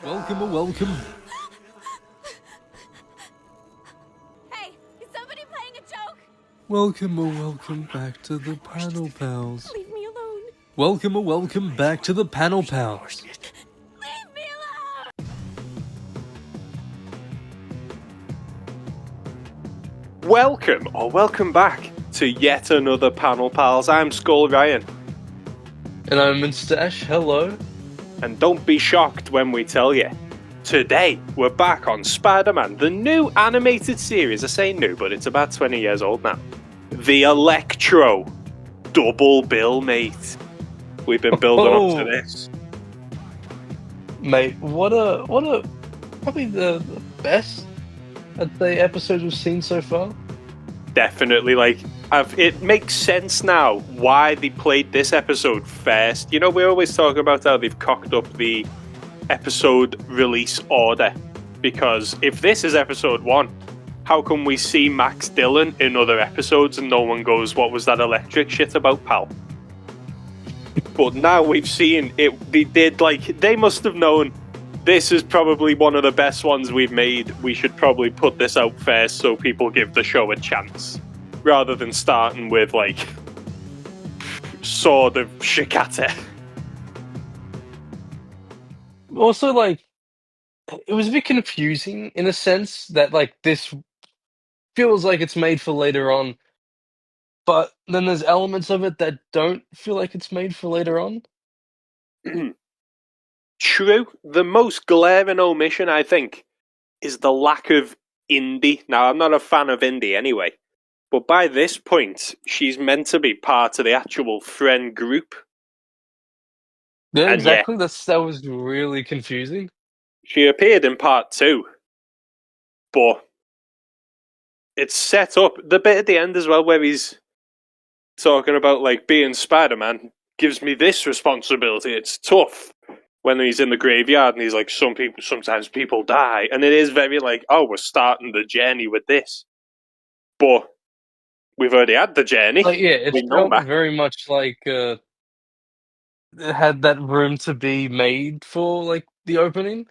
Welcome. Hey, is somebody playing a joke? Welcome back to the Panel Pals. Leave me alone. Welcome back to the Panel Pals. Leave me alone! Welcome back to yet another Panel Pals. I'm Skull Ryan. And I'm Moustache, hello. And don't be shocked when we tell you. Today, we're back on Spider-Man, the new animated series. I say new, but it's about 20 years old now. The Electro. Double bill, mate. We've been building up to this. Mate, what a probably the best, I'd say, episode we've seen so far. Definitely, it makes sense now why they played this episode first. You know, we always talk about how they've cocked up the episode release order. Because if this is episode 1, how can we see Max Dillon in other episodes and no one goes, what was that electric shit about, pal? But now we've seen it, they must have known this is probably one of the best ones we've made. We should probably put this out first so people give the show a chance. Rather than starting with, Sword of Shikata. Also, it was a bit confusing in a sense that, this feels like it's made for later on, but then there's elements of it that don't feel like it's made for later on. True. The most glaring omission, I think, is the lack of Indy. Now, I'm not a fan of Indy anyway, but by this point, she's meant to be part of the actual friend group. Yeah, And exactly. That was really confusing. She appeared in part 2, but it's set up the bit at the end as well where he's talking about being Spider-Man gives me this responsibility. It's tough when he's in the graveyard and he's like, sometimes people die, and it is very we're starting the journey with this, but we've already had the journey. It felt very much like it had that room to be made for the opening.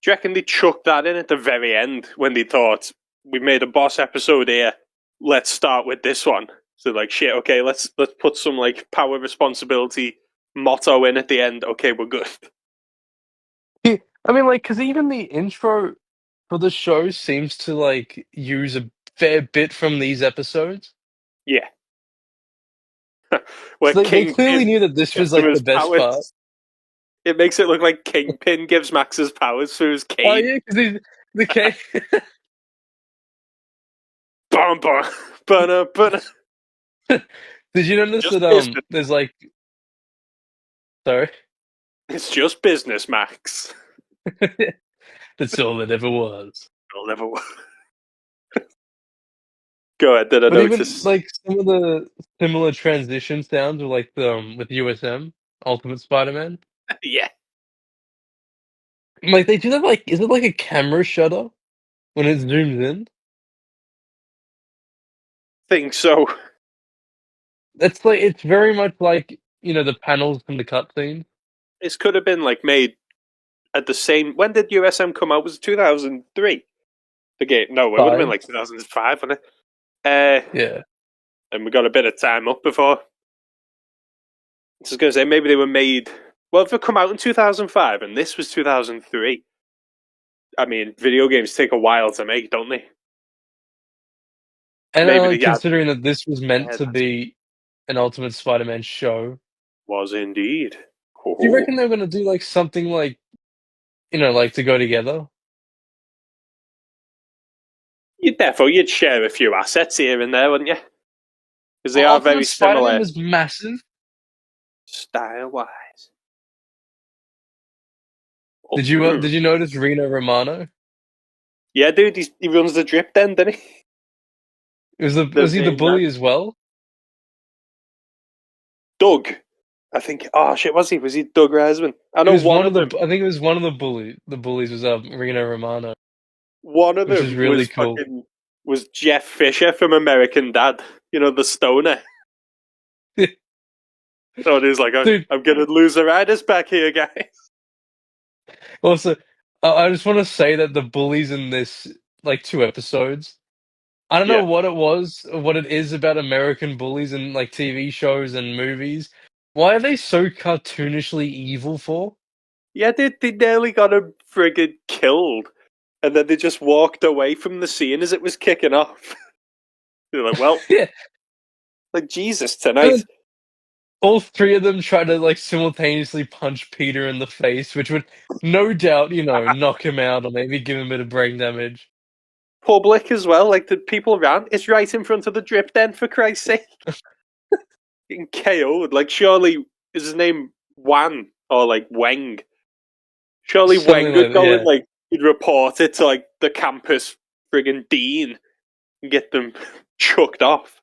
Do you reckon they chucked that in at the very end when they thought, we made a boss episode here, let's start with this one? So shit, okay, let's put some power responsibility motto in at the end. Okay, we're good. I mean, because even the intro for the show seems to use a fair bit from these episodes. Yeah. So they clearly knew that this was the best part. It makes it look like Kingpin gives Max his powers through his cane. Oh yeah, because the cane. Did you notice just that business. there's sorry? It's just business, Max. That's all it ever was. It'll never work. Go ahead, did I notice? Even some of the similar transition sounds were with USM, Ultimate Spider-Man. Yeah. They do that is it a camera shutter when it zooms in? Think so. It's it's very much the panels from the cutscene. This could have been made at the same. When did USM come out? Was it 2003? The game? No, it would have been 2005, wouldn't it? Yeah. And we got a bit of time up before. I was going to say maybe they were made. Well, if they come out in 2005 and this was 2003, I mean, video games take a while to make, don't they? And maybe considering that this was meant to be an Ultimate Spider-Man show. Was indeed. Do you reckon they're going to do something to go together? You'd share a few assets here and there, wouldn't you? Because they are Ultimate very similar. Spider-Man was massive. Style-wise. Did you notice Reno Romano? Yeah, dude, he runs the drip den, doesn't he? Was he the bully as well? Doug. I think. Oh shit, was he? Was he Doug Reisman? I know one of them. I think it was one of the bullies. The bullies was Reno Romano. One of them was really cool. Was Jeff Fisher from American Dad. You know, the stoner. So it is like, Dude, I'm gonna lose the riders back here, guys. also, I just want to say that the bullies in this, like, 2 episodes, I don't know Yeah, what it was, or what it is about American bullies in, like, TV shows and movies. Why are they so cartoonishly evil for? yeah, they nearly got him friggin' killed, and then they just walked away from the scene as it was kicking off. They're like, well, Yeah. like Jesus And then tonight. all three of them try to, like, simultaneously punch Peter in the face, which would no doubt, knock him out or maybe give him a bit of brain damage. Public as well, like the people around. It's right in front of the drip den, for Christ's sake. Getting KO'd. Like, surely, is his name Wan or like Weng? Surely Something Weng like would that, go and yeah. like he'd report it to like the campus friggin' dean and get them chucked off.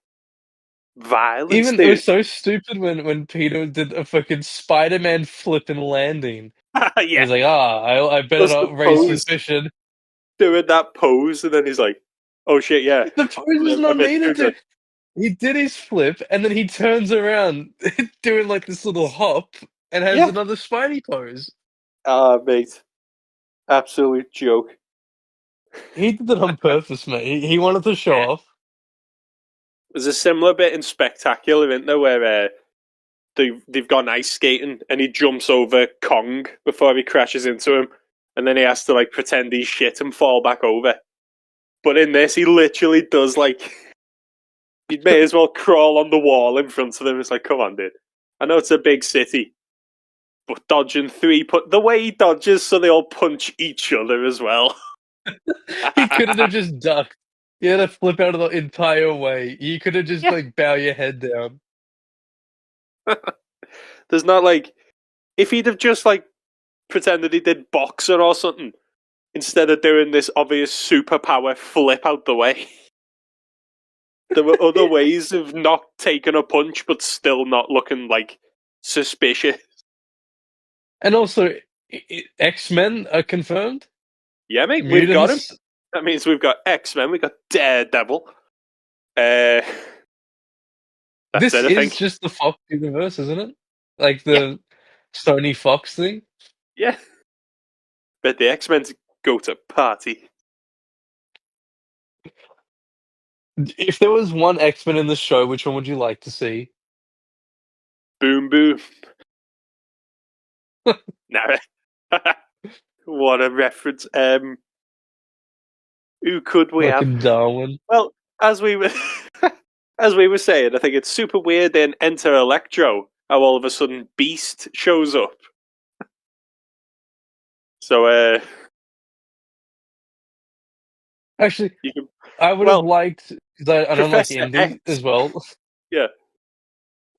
Violence, Even it was dude. so stupid when Peter did a fucking Spider-Man flip and landing. And Yeah, he's like, I better just the not raise pose, suspicion. doing that pose, and then he's like, "Oh shit, yeah, The pose was I not meant needed to do to. He did his flip, and then he turns around, doing like this little hop, and has yeah." another Spidey pose. Ah, mate, absolute joke. He did it on purpose, mate. He wanted to show Yeah. off. There's a similar bit in Spectacular, isn't there, where they've gone ice skating and he jumps over Kong before he crashes into him, and then he has to like pretend he's shit and fall back over. But in this, he literally does like he may as well crawl on the wall in front of them. It's like, come on, dude. I know it's a big city, but dodging three put the way he dodges, so they all punch each other as well. He couldn't have just ducked. He had to flip out of the entire way. You could have just Yeah, like bow your head down. there's not like if he'd have just like pretended he did boxer or something instead of doing this obvious superpower flip out the way. There were other ways of not taking a punch but still not looking like suspicious. And also, X-Men are confirmed. Yeah, mate, we've got him. Mutants. That means we've got X-Men, we've got Daredevil. Uh, that's This it, I is think. just the Fox universe, isn't it? Like Yeah, the Sony Fox thing. yeah. But the X-Men go to party. If there was one X-Men in the show, which one would you like to see? Boom, boom. Nah. What a reference. Who could we have? Fucking Darwin. Well, as we were as we were saying, I think it's super weird then enter Electro, how all of a sudden Beast shows up. So Actually, you can I would have well, liked, because I don't like Professor Indy X. as well. Yeah.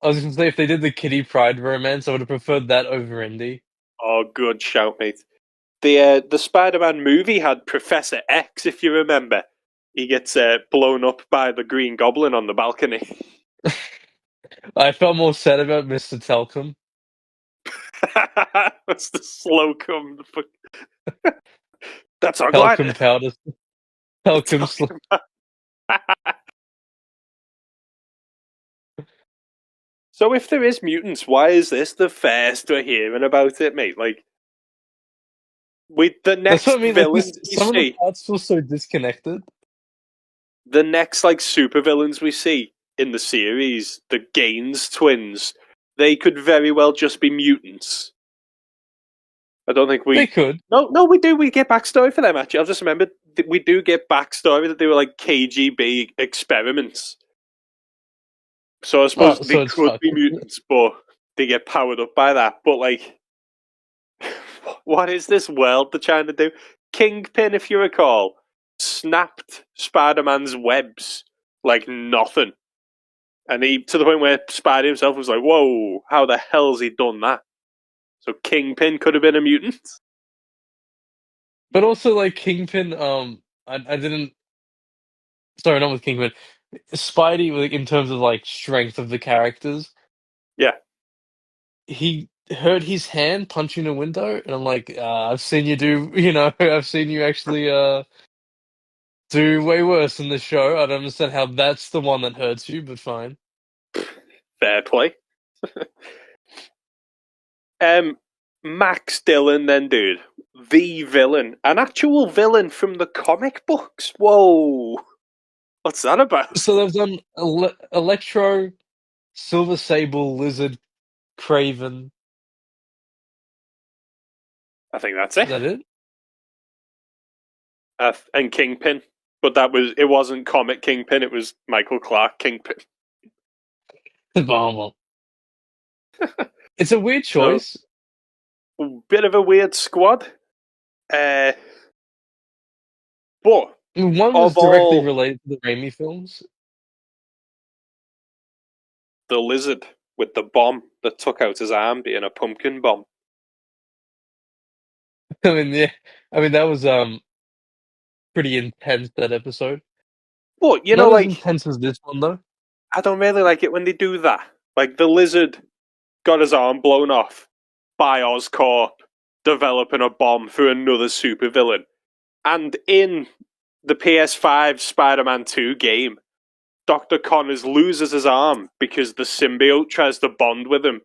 I was going to say, if they did the Kitty Pryde romance, I would have preferred that over Indy. Oh, good shout, mate. The Spider-Man movie had Professor X, if you remember. He gets blown up by the Green Goblin on the balcony. I felt more sad about Mr. Telcom. That's the slow come. That's our glider. Talcum powder. Talcum sl- So if there is mutants, why is this the first we're hearing about it, mate? Like, with the That's what I next mean. Like this, villains we some of the see, parts feel so disconnected. the next like supervillains we see in the series, the Gaines twins, they could very well just be mutants. I don't think They we. could. No, we do. We get backstory for them. Actually, I've just remembered that we do get backstory that they were like KGB experiments. So I suppose Oh, they so it's could fucked. be mutants, but they get powered up by that. But like, what is this world they're trying to do? Kingpin, if you recall, snapped Spider-Man's webs like nothing. And he, to the point where Spidey himself was like, whoa, how the hell's he done that? So Kingpin could have been a mutant? But also, like Kingpin, I didn't. Sorry, not with Kingpin. Spidey, like, in terms of like strength of the characters, Yeah. he hurt his hand punching a window, and I'm like, I've seen you do. I've seen you actually do way worse in the show. I don't understand how that's the one that hurts you, but fine. Fair play. Max Dillon, then, dude, the villain, an actual villain from the comic books. Whoa, what's that about? So they've done Electro, Silver Sable, Lizard, Craven. I think that's Is it. that it? And Kingpin, but it wasn't comic Kingpin. It was Michael Clark Kingpin. Well, it's a weird So, choice. bit of a weird squad. Uh, but One was of directly all, related to the Raimi films. the lizard with the bomb that took out his arm being a pumpkin bomb. I mean, yeah, that was pretty intense, that episode. But Not as intense as this one though. I don't really like it when they do that. Like the lizard got his arm blown off by Oscorp developing a bomb for another supervillain. And in the PS5 Spider-Man 2 game, Dr. Connors loses his arm because the symbiote tries to bond with him,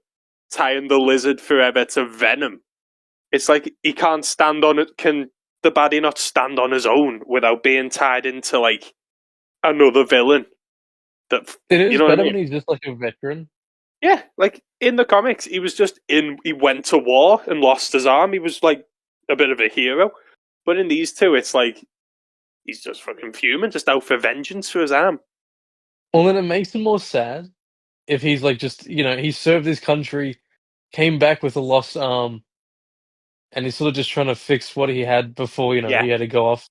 tying the lizard forever to Venom. It's like he can't stand on it. Can the baddie not stand on his own without being tied into like another villain? That It you is know what I better mean? when he's just like a veteran. Yeah, like in the comics, he was just in. He went to war and lost his arm. He was like a bit of a hero. But in these two, it's like he's just fucking human, just out for vengeance for his arm. Well, then it makes him more sad if he's like just he served his country, came back with a lost arm, and he's sort of just trying to fix what he had before Yeah, he had to go off.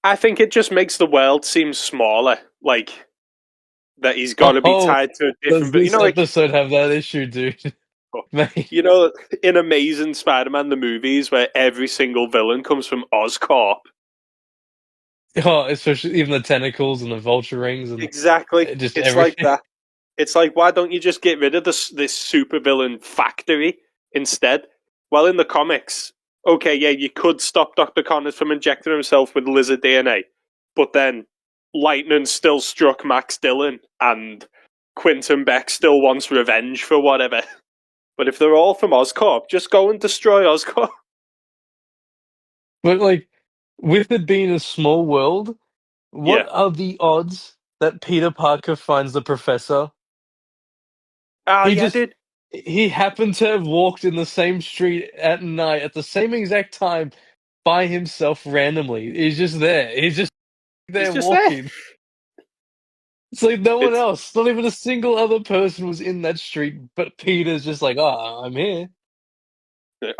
I think it just makes the world seem smaller. Like that he's got to be Oh, tied to a does different. But this episode have that issue, dude? Mate. you know, in Amazing Spider-Man the movies, where every single villain comes from Oscorp. Oh, especially even the tentacles and the vulture rings and Exactly, just it's like everything. that. It's like, why don't you just get rid of this supervillain factory instead? Well, in the comics, okay, yeah, you could stop Dr. Connors from injecting himself with lizard DNA, but then lightning still struck Max Dillon, and Quentin Beck still wants revenge for whatever. But if they're all from Oscorp, just go and destroy Oscorp. But like, with it being a small world, what Yeah. are the odds that Peter Parker finds the professor? Oh, He yeah, just dude. he happened to have walked in the same street at night at the same exact time by himself randomly. He's just there. He's just He's there just there. walking. It's like no one It's else, not even a single other person was in that street, but Peter's just like, I'm here.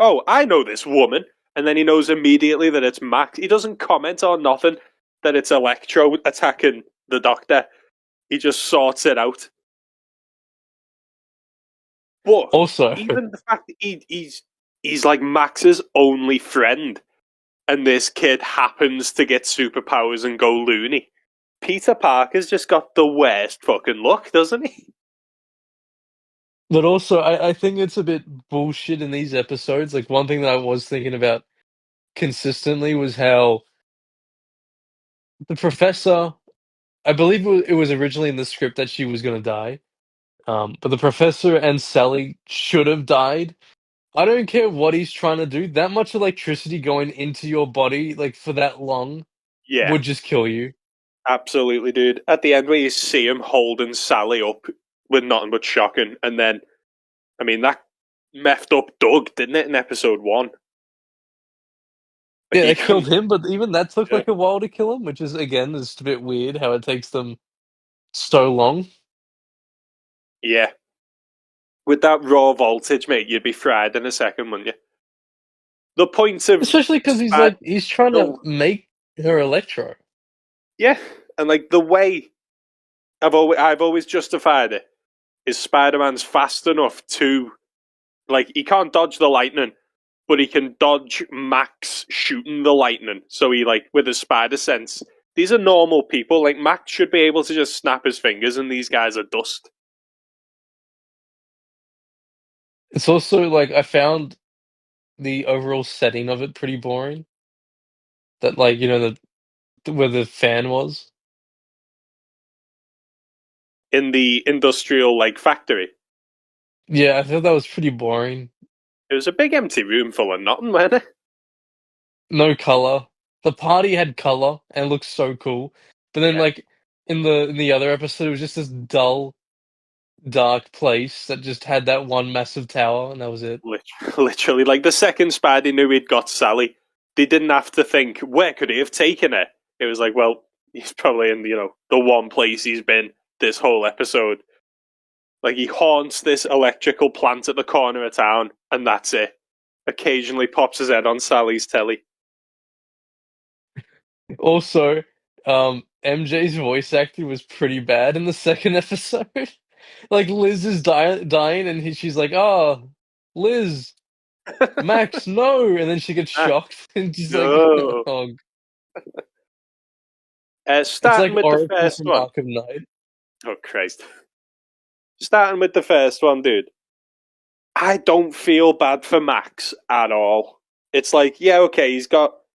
oh, I know this woman. And then he knows immediately that it's Max. He doesn't comment on nothing that it's Electro attacking the Doctor. He just sorts it out. But Also, even the fact that he's like Max's only friend, and this kid happens to get superpowers and go loony. Peter Parker's just got the worst fucking luck, doesn't he? but also, I think it's a bit bullshit in these episodes. Like, one thing that I was thinking about consistently was how the professor, I believe it was originally in the script that she was going to die, but the professor and Sally should have died. I don't care what he's trying to do. That much electricity going into your body, like for that long, Yeah, would just kill you. absolutely, dude. At the end where you see him holding Sally up with nothing but shocking, and then, I mean, that messed up Doug, didn't it, in episode 1? Like, Yeah, he they killed can, him, but even that took yeah. like a while to kill him, which is again is a bit weird how it takes them so long. Yeah. With that raw voltage, mate, you'd be fried in a second, wouldn't you? The point of Especially because he's trying to the make her Electro. yeah, and like the way I've always justified it is Spider-Man's fast enough to like he can't dodge the lightning, but he can dodge Max shooting the lightning. So he like with his spider sense. These are normal people. Like Max should be able to just snap his fingers, and these guys are dust. It's also like I found the overall setting of it pretty boring. That like the where the fan was. In the industrial like factory. Yeah, I thought that was pretty boring. It was a big empty room full of nothing, wasn't it? No color. The party had color and looked so cool, but then Yeah. like in the other episode, it was just this dull, dark place that just had that one massive tower, and that was it. Literally, like the second Spidey knew he'd got Sally, they didn't have to think, where could he have taken her? It was like, well, he's probably in, the one place he's been this whole episode. Like, he haunts this electrical plant at the corner of town, and that's it. Occasionally pops his head on Sally's telly. Also, MJ's voice acting was pretty bad in the second episode. Like Liz is dying, and she's like, "Oh, Liz, Max, no!" And then she gets Ah, shocked, and she's like, no. "Oh." It's Starting like with the Oracle first from one. Arkham Knight. Oh, Christ. Starting with the first one, dude. I don't feel bad for Max at all. It's like, yeah, okay,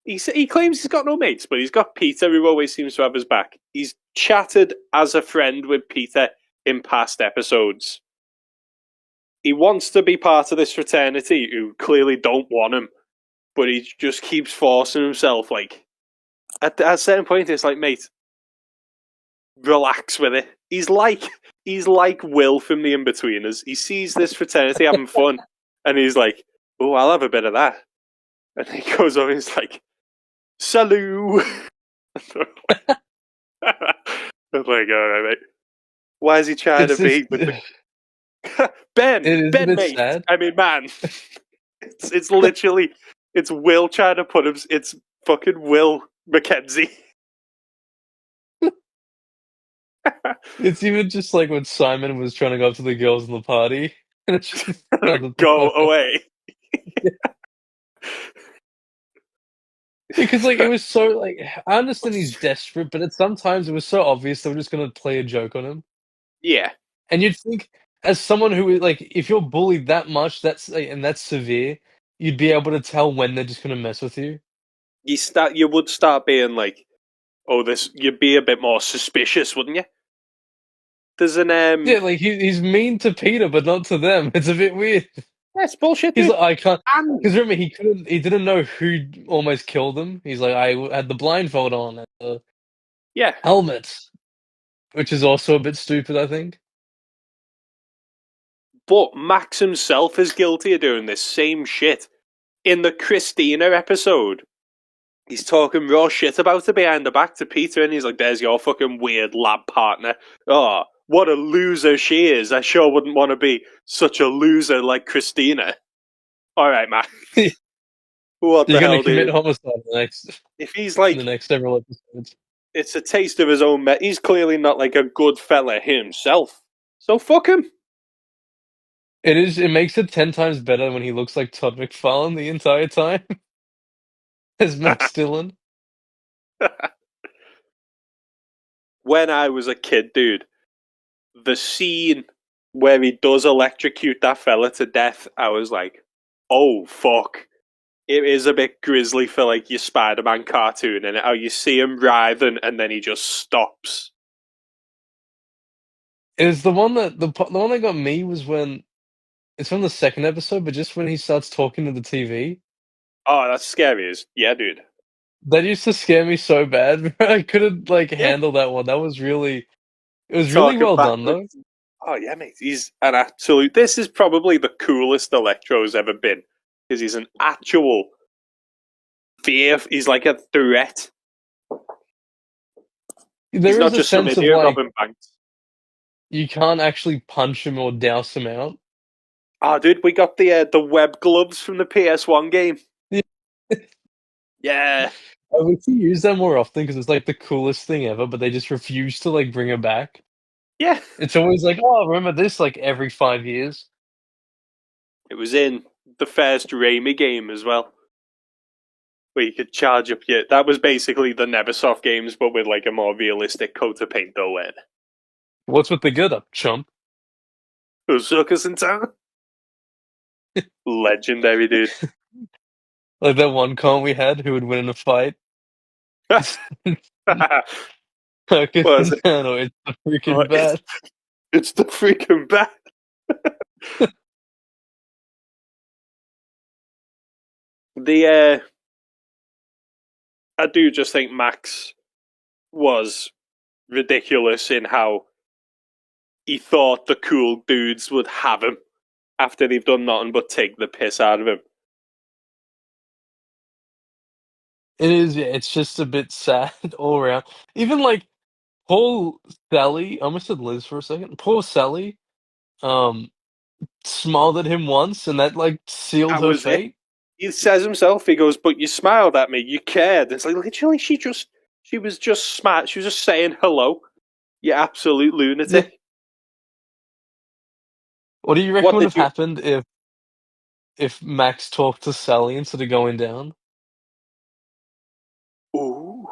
he claims he's got no mates, but he's got Peter, who always seems to have his back. He's chatted as a friend with Peter in past episodes. He wants to be part of this fraternity who clearly don't want him, but he just keeps forcing himself. Like, at a certain point, it's like, mate, relax with it. He's like Will from the In-Betweeners. He sees this fraternity having fun, and he's like, "Oh, I'll have a bit of that." And he goes over and he's like, "Salut." I'm like, all right, mate. Why is he trying to It's just be with it the Ben? is a Ben, bit mate. sad. I mean, man. It's literally it's Will trying to put him. It's fucking Will McKenzie. It's even just like when Simon was trying to go up to the girls in the party, and it's just Go away. because like it was so like I understand he's desperate, but sometimes it was so obvious they were just gonna play a joke on him. Yeah, And you'd think, as someone who like, if you're bullied that much, that's like, and that's severe, you'd be able to tell when they're just gonna mess with you. you would start being like, oh, this. You'd be a bit more suspicious, wouldn't you? There's an Yeah, like he's mean to Peter, but not to them. It's a bit weird. That's bullshit, He's dude. like, I can't, And because remember he didn't know who almost killed him. He's like, I had the blindfold on and the yeah, helmet, which is also a bit stupid, I think. but Max himself is guilty of doing this same shit. In the Christina episode, he's talking raw shit about her behind the back to Peter, and he's like, "There's your fucking weird lab partner. Oh, what a loser she is. I sure wouldn't want to be such a loser like Christina." All right, Max. What You're the gonna hell, commit dude? homicide in the next If he's in the like, next several episodes. it's a taste of his own. He's clearly not like a good fella himself. So fuck him. It is. It makes it 10 times better when he looks like Todd McFarlane the entire time as Max Dillon. When I was a kid, dude, the scene where he does electrocute that fella to death, I was like, oh fuck. It is a bit grisly for like your Spider-Man cartoon, and how you see him writhing and then he just stops. It was the one that got me was when it's from the second episode, but just when he starts talking to the TV. Oh, that's scary as yeah, dude. That used to scare me so bad. I couldn't like Yeah, handle that one. That was really it was really talking well done though. backwards. Oh yeah, mate. He's an absolute. This is probably the coolest Electro's ever been because he's an actual fear. He's like a threat. He's There is not a just some sense of idiot like robbing banks. you can't actually punch him or douse him out. Oh, dude, we got the web gloves from the PS1 game. Yeah. Yeah, I wish he used that more often because it's like the coolest thing ever, but they just refuse to like bring it back. yeah. It's always like, oh, remember this like every 5 years. It was in the first Raimi game as well, where you could charge up your. That was basically the Neversoft games, but with like a more realistic coat of paint though. It What's with the good up, chump? was circus in town. Legendary, dude. Like that one con we had who would win in a fight. Was it? No, it's the Oh, freaking bat. it's the freaking bat. The I do just think Max was ridiculous in how he thought the cool dudes would have him after they've done nothing but take the piss out of him. It is, yeah, it's just a bit sad all around. Even like poor Sally, I almost said Liz for a second. Poor Sally, um, smiled at him once, and that like sealed That her was it. fate. He says himself, he goes, "But you smiled at me, you cared." It's like literally, she was just smart. She was just saying hello. You absolute Yeah. lunatic. What do you reckon What would did have you? happened if Max talked to Sally instead of going down? Ooh,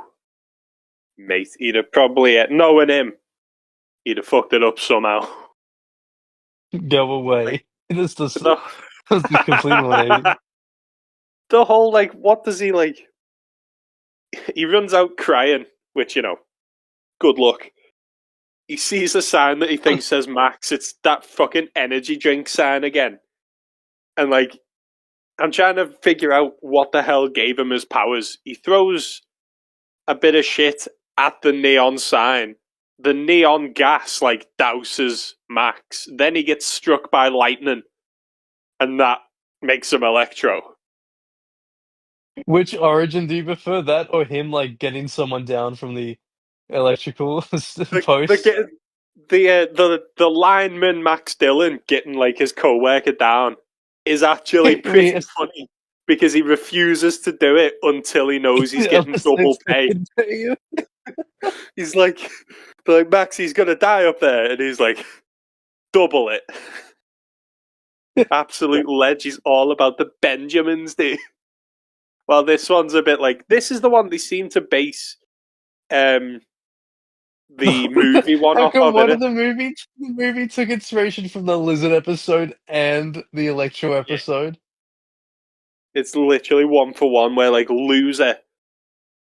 mate, he'd have probably knowing him, he'd have fucked it up somehow. Go Like away. That's just the that's the complete 180. the whole like, what does he like? He runs out crying, which good luck. He sees a sign that he thinks says Max. It's that fucking energy drink sign again, and like I'm trying to figure out what the hell gave him his powers. He throws a bit of shit at the neon sign. The neon gas like douses Max. Then he gets struck by lightning, and that makes him Electro. Which origin do you prefer, that or him like getting someone down from the electrical The post? the the lineman Max Dillon getting like his co-worker down is actually pretty Me, funny because he refuses to do it until he knows he's getting unless double it's pay. fucking pay. He's like, they're like, Max, he's gonna die up there, and he's like, double it. Absolute ledge. He's all about the Benjamins, dude. Well, this one's a bit like this is the one they seem to base um the movie one How off come of one it. of the movie took inspiration from the lizard episode and the Electro Yeah. episode? It's literally one for one where like loser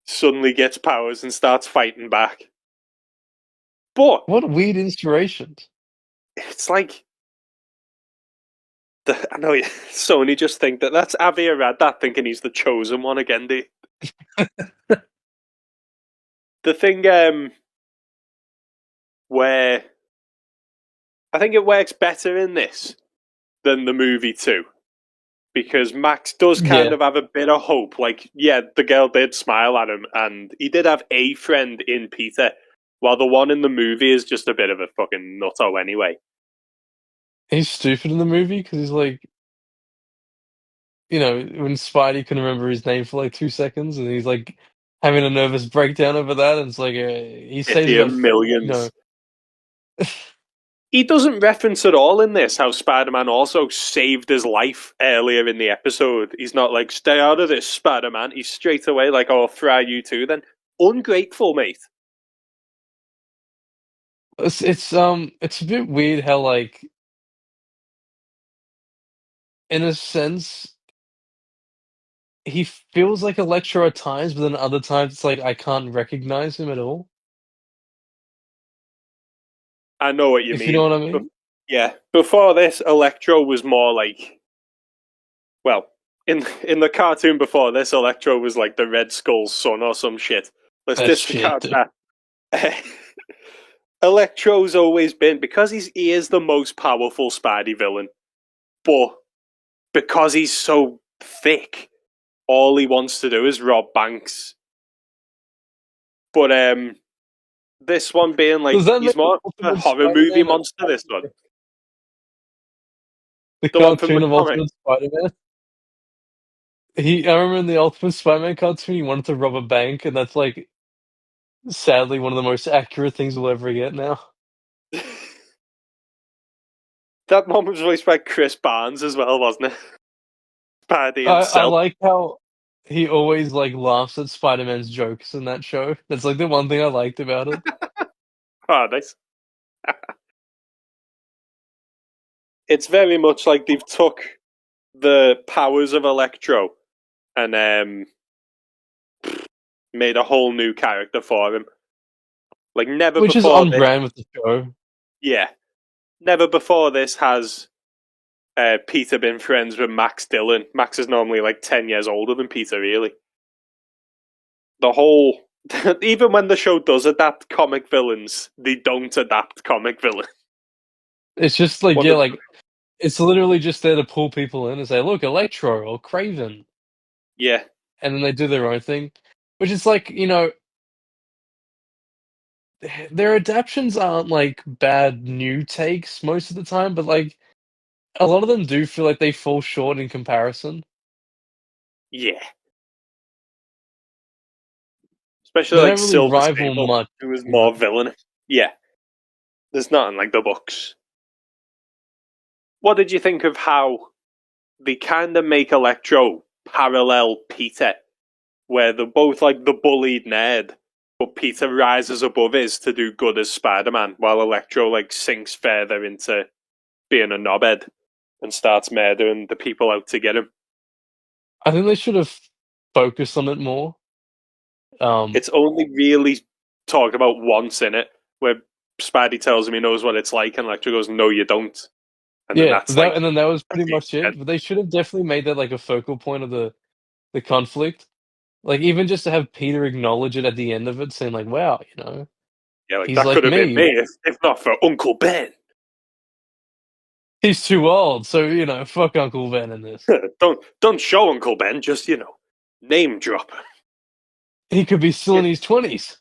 suddenly gets powers and starts fighting back. But What weird inspirations. it's like I know Sony just think that's Avi Arad that thinking he's the chosen one again, dude. The thing where I think it works better in this than the movie too. Because Max does kind Yeah, of have a bit of hope. Like, yeah, the girl did smile at him, and he did have a friend in Peter, while the one in the movie is just a bit of a fucking nutto anyway. he's stupid in the movie because he's like, when Spidey can remember his name for like 2 seconds, and he's like having a nervous breakdown over that, and it's like he saves 50 about, you millions. know, He doesn't reference at all in this how Spider-Man also saved his life earlier in the episode. He's not like, stay out of this, Spider-Man. He's straight away like, oh, I'll fry you too then. Ungrateful, mate. it's a bit weird how like in a sense he feels like Electro at times, but then other times it's like I can't recognize him at all. I know what you If you know mean. what I But mean? yeah, before this, Electro was more like, well, in the cartoon before this, Electro was like the Red Skull's son or some shit. Let's That shit, disregard dude. that. Electro's always been because he is the most powerful Spidey villain, but because he's so thick, all he wants to do is rob banks. But this one being Does like that he's make the more a Ultimate horror movie Spider-Man monster. This one, the the one from the cartoon of comic. Ultimate Spider-Man? I remember in the Ultimate Spider-Man cartoon, he wanted to rob a bank, and that's like sadly one of the most accurate things we'll ever get now. That one was voiced by Chris Barnes as well, wasn't it? Spidey I himself. like how he always like laughs at Spider-Man's jokes in that show. That's like the one thing I liked about it. Oh, nice. It's very much like they've took the powers of Electro and made a whole new character for him. Like never Which is before on this. brand with the show. Yeah, never before this has Peter been friends with Max Dillon. Max is normally like 10 years older than Peter, really. The whole... Even when the show does adapt comic villains, they don't adapt comic villains. It's just like, One yeah, of like, it's literally just there to pull people in and say, look, Electro or Craven. Yeah. And then they do their own thing. Which is like, you know, their adaptations aren't like bad new takes most of the time, but like, a lot of them do feel like they fall short in comparison. Yeah. Especially They like don't really Silver rival Sable, much, who was you know. more villain. Yeah. There's nothing like the books. What did you think of how they kind of make Electro parallel Peter, where they're both like the bullied nerd, but Peter rises above his to do good as Spider-Man, while Electro like sinks further into being a knobhead and starts murdering the people out to get him. I think they should have focused on it more. Um, It's only really talked about once in it, where Spidey tells him he knows what it's like, and Electro goes, "No, you don't." And then yeah, that's like, and then that was that's pretty it. much it. But they should have definitely made that like a focal point of the conflict. Like even just to have Peter acknowledge it at the end of it, saying like, "Wow, you know, Yeah, like he's that like could have been me. me if not for Uncle Ben. He's too old, so you know, fuck Uncle Ben in this. Don't show Uncle Ben, just name drop. He could be still in Get, his 20s."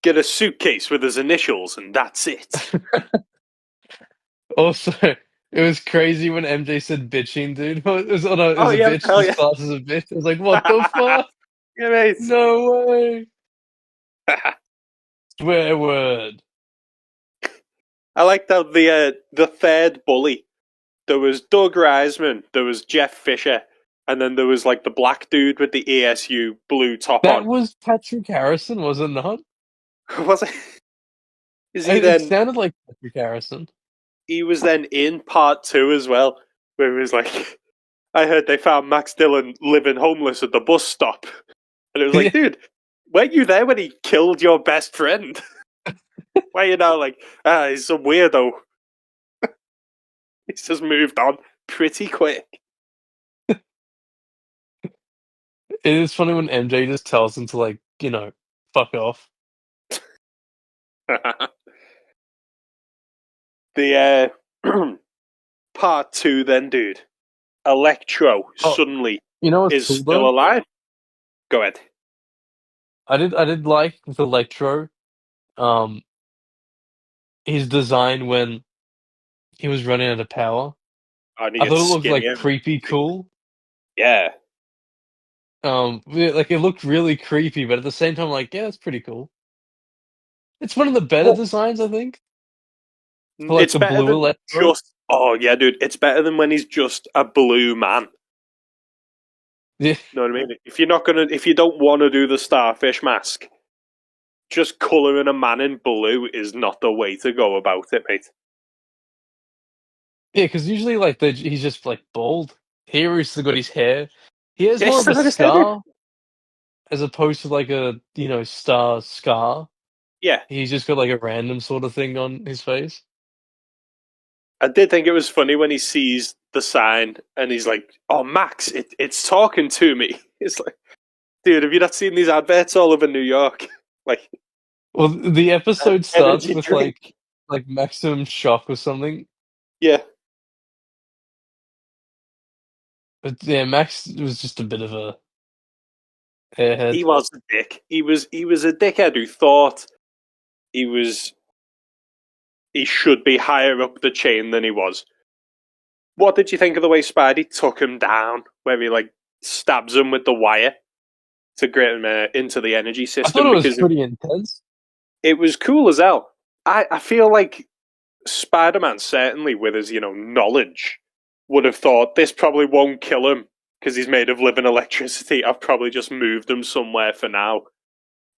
get a suitcase with his initials, and that's it. Also, it was crazy when MJ said bitching, dude. It was, oh no, it Oh was a yeah, bitch hell yeah. disguised as a bitch. I was like, what the fuck? Yeah, mate. No way. Swear word. I liked how the third bully. There was Doug Reisman, there was Jeff Fisher, and then there was like the black dude with the ESU blue top That on. was Patrick Harrison, was it not? Was it? Is he It then? sounded like Patrick Harrison. He was then in part two as well, where it was like, I heard they found Max Dillon living homeless at the bus stop, and it was like, Yeah, dude, weren't you there when he killed your best friend? Why are you now like, he's some weirdo? He's just moved on pretty quick. it is funny when MJ just tells him to like, you know, fuck off. The part two, then, dude. Electro Oh, suddenly you know what's is cool still though? alive. Go ahead. I did like with Electro, um, his design when he was running out of power. And he I thought gets it looked like skinnier. creepy cool. Yeah. Yeah, like it looked really creepy, but at the same time, like, yeah, it's pretty cool. It's one of the better Well, designs, I think, for like it's the better blue than Electro. just. Oh yeah, dude. It's better than when he's just a blue man. Yeah, Know what I mean? If you don't want to do the starfish mask, just colouring a man in blue is not the way to go about it, mate. yeah, because usually like he's just like bald. Here he's still got his hair. He has Yeah, more he's of a still got his head, dude. scar as opposed to like a star scar. Yeah, He's just got like a random sort of thing on his face. I did think it was funny when he sees the sign and he's like, "Oh, Max, it's talking to me." It's like, dude, have you not seen these adverts all over New York? Like, Well, the episode starts energy with drink. like maximum shock or something. Yeah, But yeah, Max was just a bit of a airhead. he was a dick. He was a dickhead who thought he was he should be higher up the chain than he was. What did you think of the way Spidey took him down, where he like stabs him with the wire to get him into the energy I thought system? it was Because pretty intense. it was cool as hell. I feel like Spider-Man, certainly with his knowledge, would have thought this probably won't kill him because he's made of living electricity. I've probably just moved him somewhere for now,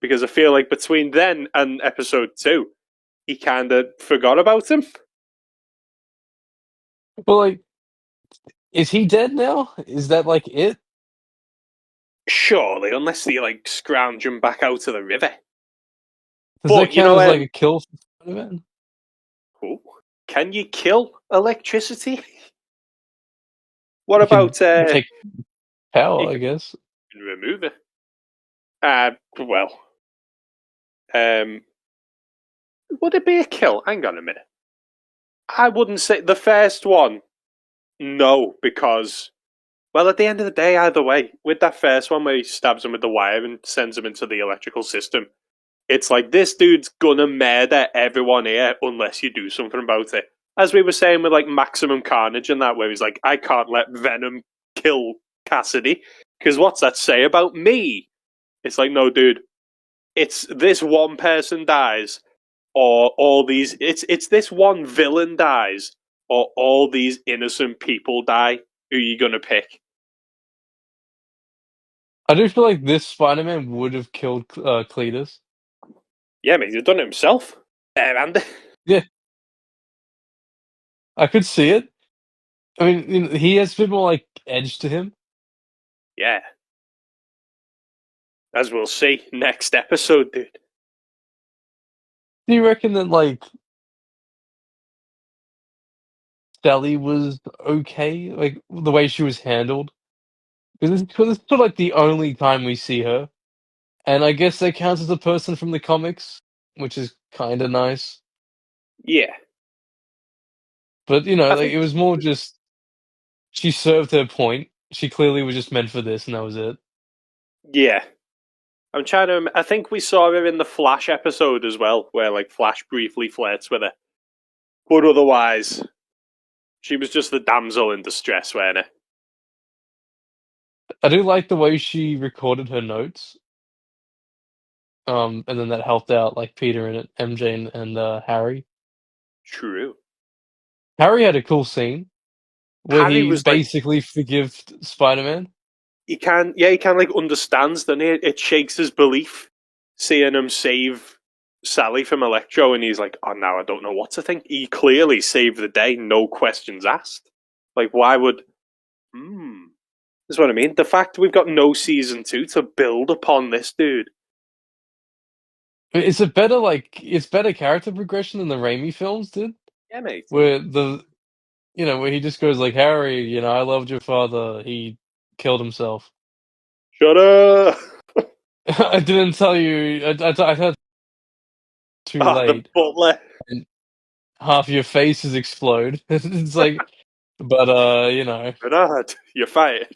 because I feel like between then and episode 2, he kind of forgot about him. Well, like, is he dead now? Is that like it? Surely, unless they like scrounge him back out of the river. Does that But count as like a kill for Spider-Man? oh, can you kill electricity? What You can about take power, you I can guess. remove it? Well, would it be a kill? Hang on a minute. I wouldn't say the first one. No, because well, at the end of the day, either way, with that first one where he stabs him with the wire and sends him into the electrical system, it's like this dude's gonna murder everyone here unless you do something about it. As we were saying with like Maximum Carnage and that, where he's like, I can't let Venom kill Cassidy because what's that say about me? It's like, no, dude, it's this one person dies, or all these. It's this one villain dies, or all these innocent people die. Who are you gonna pick? I do feel like this Spider-Man would have killed Cletus. Yeah, mate, he's done it himself. And Yeah, I could see it. I mean, he has a bit more like edge to him. yeah, as we'll see next episode, dude. Do you reckon that like Sally was okay, like the way she was handled? Because it's sort of like the only time we see her, and I guess that counts as a person from the comics, which is kind of nice. Yeah, But I like think. it was more just she served her point. She clearly was just meant for this, and that was it. Yeah, I'm trying to. I think we saw her in the Flash episode as well, where like Flash briefly flirts with her, but otherwise, she was just the damsel in distress, weren't it? I do like the way she recorded her notes. And then that helped out like Peter and MJ and Harry. True. Harry had a cool scene where Harry he was like, basically forgave Spider-Man. he can like understands. Then it shakes his belief seeing him save Sally from Electro, and he's like, oh, now I don't know what to think. He clearly saved the day, no questions asked. Like, why would? Hmm. That's what I mean. The fact we've got no season 2 to build upon this dude. It's better character progression than the Raimi films did, Yeah, mate. where where he just goes like, Harry, I loved your father. He killed himself. Shut up! I didn't tell you. I thought too Ah, the late, butler. and half your faces explode. It's like, but Bernard, you're fired.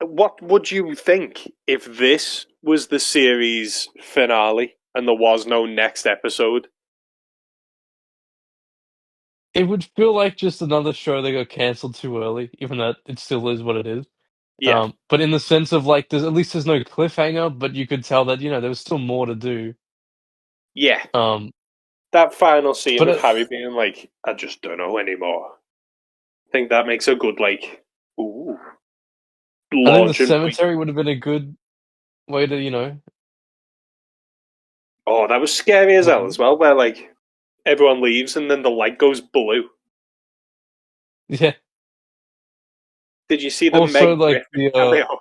What would you think if this was the series finale and there was no next episode? it would feel like just another show that got canceled too early, even though it still is what it is. Yeah, But in the sense of like, there's no cliffhanger, but you could tell that there was still more to do. yeah. Um, That final scene but of Harry being like, "I just don't know anymore." I think that makes a good ooh, I think the launching point. cemetery would have been a good way to Oh, that was scary as hell as um, well. Where like everyone leaves and then the light goes blue. yeah. Did you see the Also, Meg like Griffin cameo?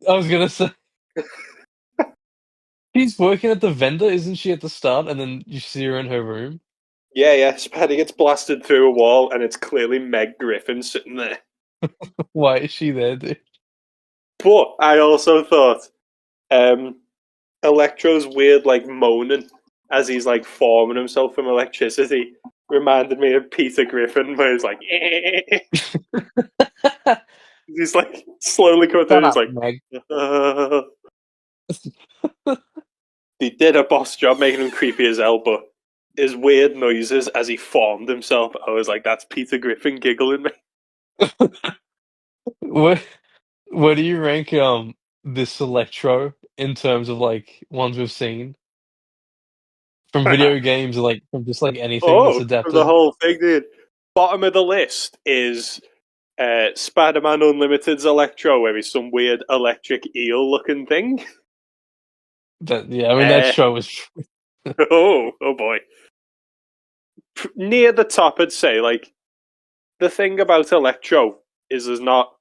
I was gonna say, she's working at the vendor, isn't she, at the start, and then you see her in her room. Yeah, yeah. Spidey gets blasted through a wall, and it's clearly Meg Griffin sitting there. Why is she there, dude? But I also thought um, Electro's weird, like moaning as he's like forming himself from electricity reminded me of Peter Griffin, where he's like, he's like slowly coming through. Shut And he's up, like, Meg. uh. He did a boss job making him creepy as hell, but his weird noises as he formed himself, I was like, that's Peter Griffin giggling me. Where where do you rank this Electro in terms of like ones we've seen from video games or like from just like anything that's Oh, for the adapted? whole thing, dude. Bottom of the list is Spider-Man Unlimited's Electro, where he's some weird electric eel-looking thing. That yeah, I mean that Uh, show is oh boy. Near the top, I'd say, like, the thing about Electro is there's not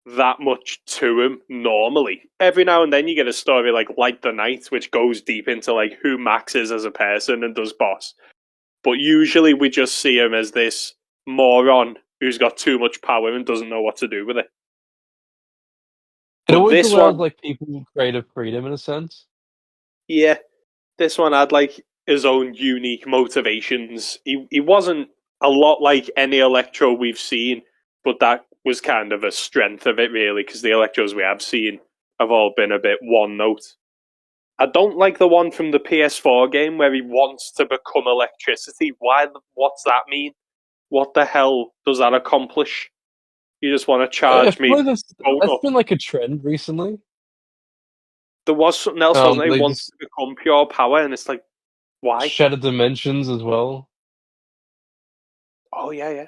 that much to him normally. Every now and then you get a story like Light the Night, which goes deep into like who Max is as a person and does boss. but usually we just see him as this moron who's got too much power and doesn't know what to do with it. It But always this allows one, like people creative freedom in a sense. yeah, this one had like his own unique motivations. He wasn't a lot like any Electro we've seen, but that was kind of a strength of it, really, because the Electros we have seen have all been a bit one note. I don't like the one from the PS4 game where he wants to become electricity. Why? What's that mean? What the hell does that accomplish? You just want to I charge feel me like phone that's up. been like a trend recently. There was something else, wasn't there? He They wants just to become pure power, and it's like, why? shattered dimensions as well. Oh yeah, yeah.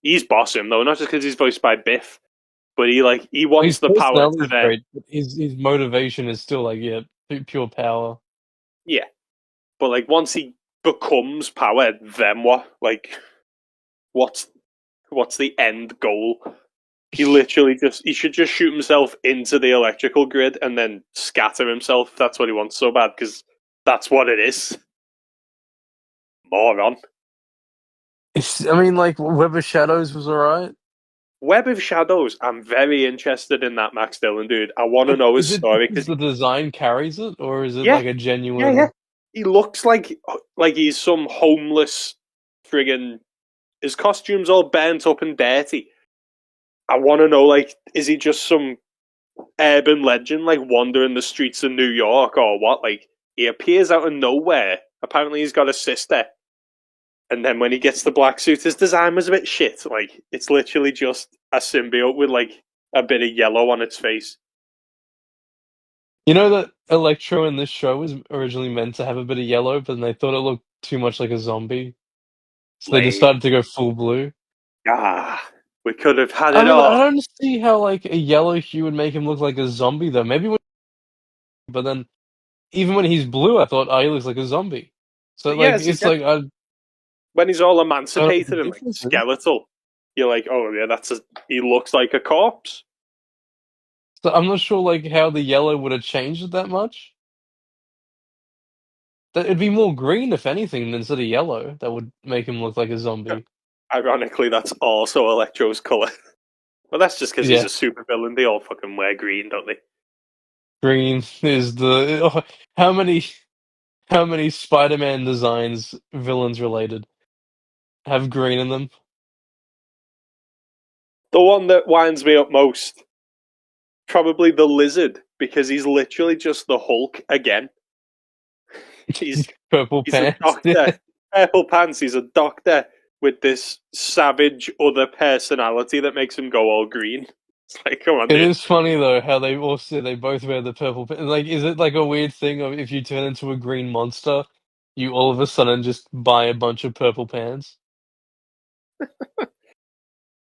He's boss him though, not just because he's voiced by Biff, but he His wants the power personality to is then great, but his motivation is still like pure power. yeah. But like once he becomes power, then what? Like what's what's the end goal? He should just shoot himself into the electrical grid and then scatter himself. That's what he wants so bad because that's what it is. Moron. I mean, like Web of Shadows was alright. Web of Shadows. I'm very interested in that Max Dillon dude. I want to But know his is it story because because the design carries it, or is it yeah, like a yeah. genuine? He looks like he's some homeless friggin'. His costume's all bent up and dirty. I want to know, like, is he just some urban legend, like wandering the streets of New York, or what? Like, he appears out of nowhere. Apparently, he's got a sister, and then when he gets the black suit, his design was a bit shit. Like, it's literally just a symbiote with like a bit of yellow on its face. You know that Electro in this show was originally meant to have a bit of yellow, but then they thought it looked too much like a zombie, so they Lame. decided to go full blue. Ah, we could have had I it mean, I all. don't see how like a yellow hue would make him look like a zombie though. But then even when he's blue, I thought, oh, he looks like a zombie. So But yeah, like, as you it's said, like when he's all I don't know what emancipated the and like difference is. skeletal, you're like, oh yeah, he looks like a corpse. So I'm not sure like how the yellow would have changed it that much. That it'd be more green if anything instead of yellow. That would make him look like a zombie. Ironically, that's also Electro's color. But that's just because he's Yeah, a super villain. They all fucking wear green, don't they? green is the how many Spider-Man designs villains related have green in them? The one that winds me up most, probably the lizard, because he's literally just the Hulk again. He's Purple he's a pants. doctor, purple pants. He's a doctor with this savage other personality that makes him go all green. It's like, come on, It dude. is funny though how they both wear the purple. Like, is it like a weird thing of if you turn into a green monster, you all of a sudden just buy a bunch of purple pants?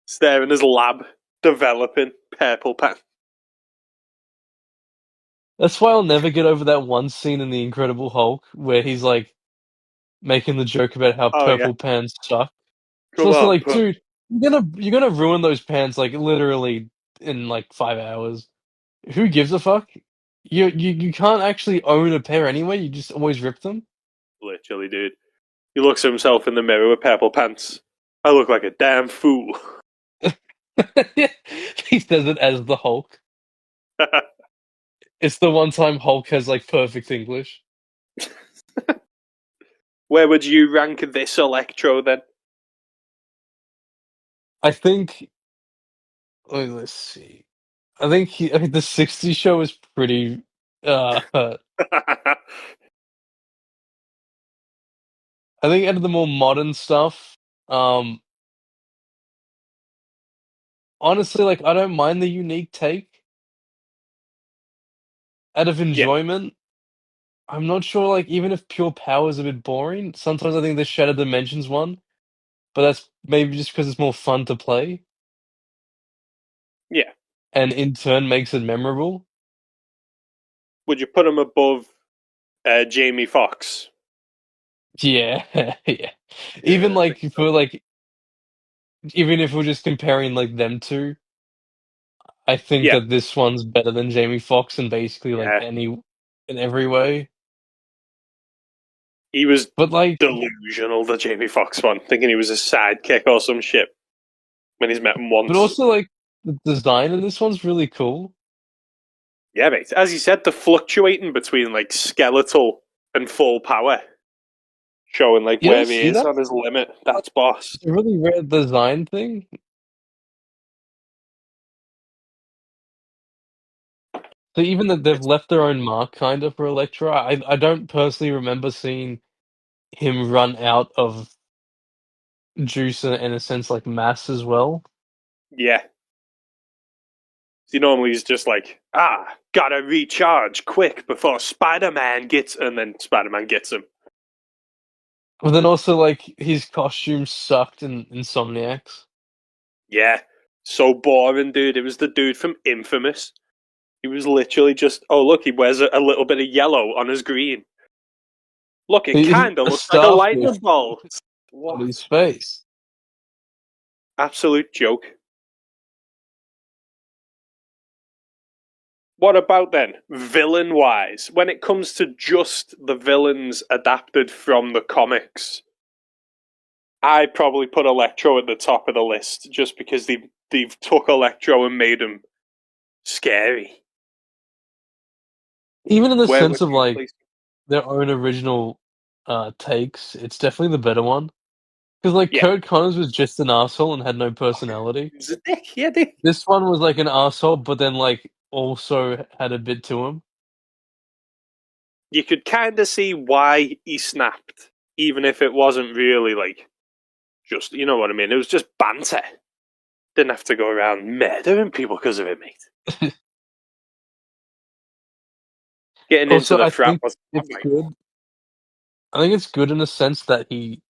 He's there in his lab developing purple pants. That's why I'll never get over that one scene in The Incredible Hulk where he's like making the joke about how Oh yeah, purple pants suck. It's come also on, like, dude, you're gonna ruin those pants like literally in like 5 hours. Who gives a fuck? You can't actually own a pair anyway. You just always rip them. literally, dude. He looks at himself in the mirror with purple pants. I look like a damn fool. He says it as the Hulk. It's the one time Hulk has like perfect English. Where would you rank this Electro then? I think. Let's see. I think the '60s show is pretty. I think out of the more modern stuff, um, honestly, like I don't mind the unique take. Out of yeah, enjoyment, I'm not sure. Like even if Pure Power is a bit boring, sometimes I think the Shattered Dimensions one, but that's maybe just because it's more fun to play, yeah. and in turn makes it memorable. Would you put him above Jamie Foxx? Yeah, yeah. Even Yeah, I think like so. for like even if we're just comparing like them two, I think Yeah, that this one's better than Jamie Foxx in basically like yeah, any in every way. He was But like, delusional, the Jamie Foxx one, thinking he was a sidekick or some shit when he's met him but once. also like the design in this one's really cool. Yeah, mate. As you said, the fluctuating between like skeletal and full power, showing like You don't where he see is that? on his limit. That's boss. It's a really rare design thing. So even that they've It's, left their own mark kind of for Electro. I don't personally remember seeing him run out of juice in a sense like mass as well. yeah. He normally is just like, gotta recharge quick before Spider-Man gets, and then Spider-Man gets him. But then also like his costume sucked in Insomniacs. Yeah, so boring, dude. It was the dude from Infamous. He was literally just, oh look, he wears a little bit of yellow on his green. Look, it kind of A looks like a lightning starfish bolt. on What? his face. Absolute joke. What about then, villain wise? When it comes to just the villains adapted from the comics, I'd probably put Electro at the top of the list just because they've took Electro and made him scary. Even in the Where sense would of you like place their own original takes, it's definitely the better one. Because like him? Yeah, Kurt Connors was just an asshole and had no personality. he's a dick. Yeah, dick. This one was like an asshole, but then like also had a bit to him. You could kind of see why he snapped, even if it wasn't really like just, you know what I mean? It was just banter. Didn't have to go around murdering people because of it, mate. Getting into Also, the I frat think was it's good. I think it's good in the sense that he,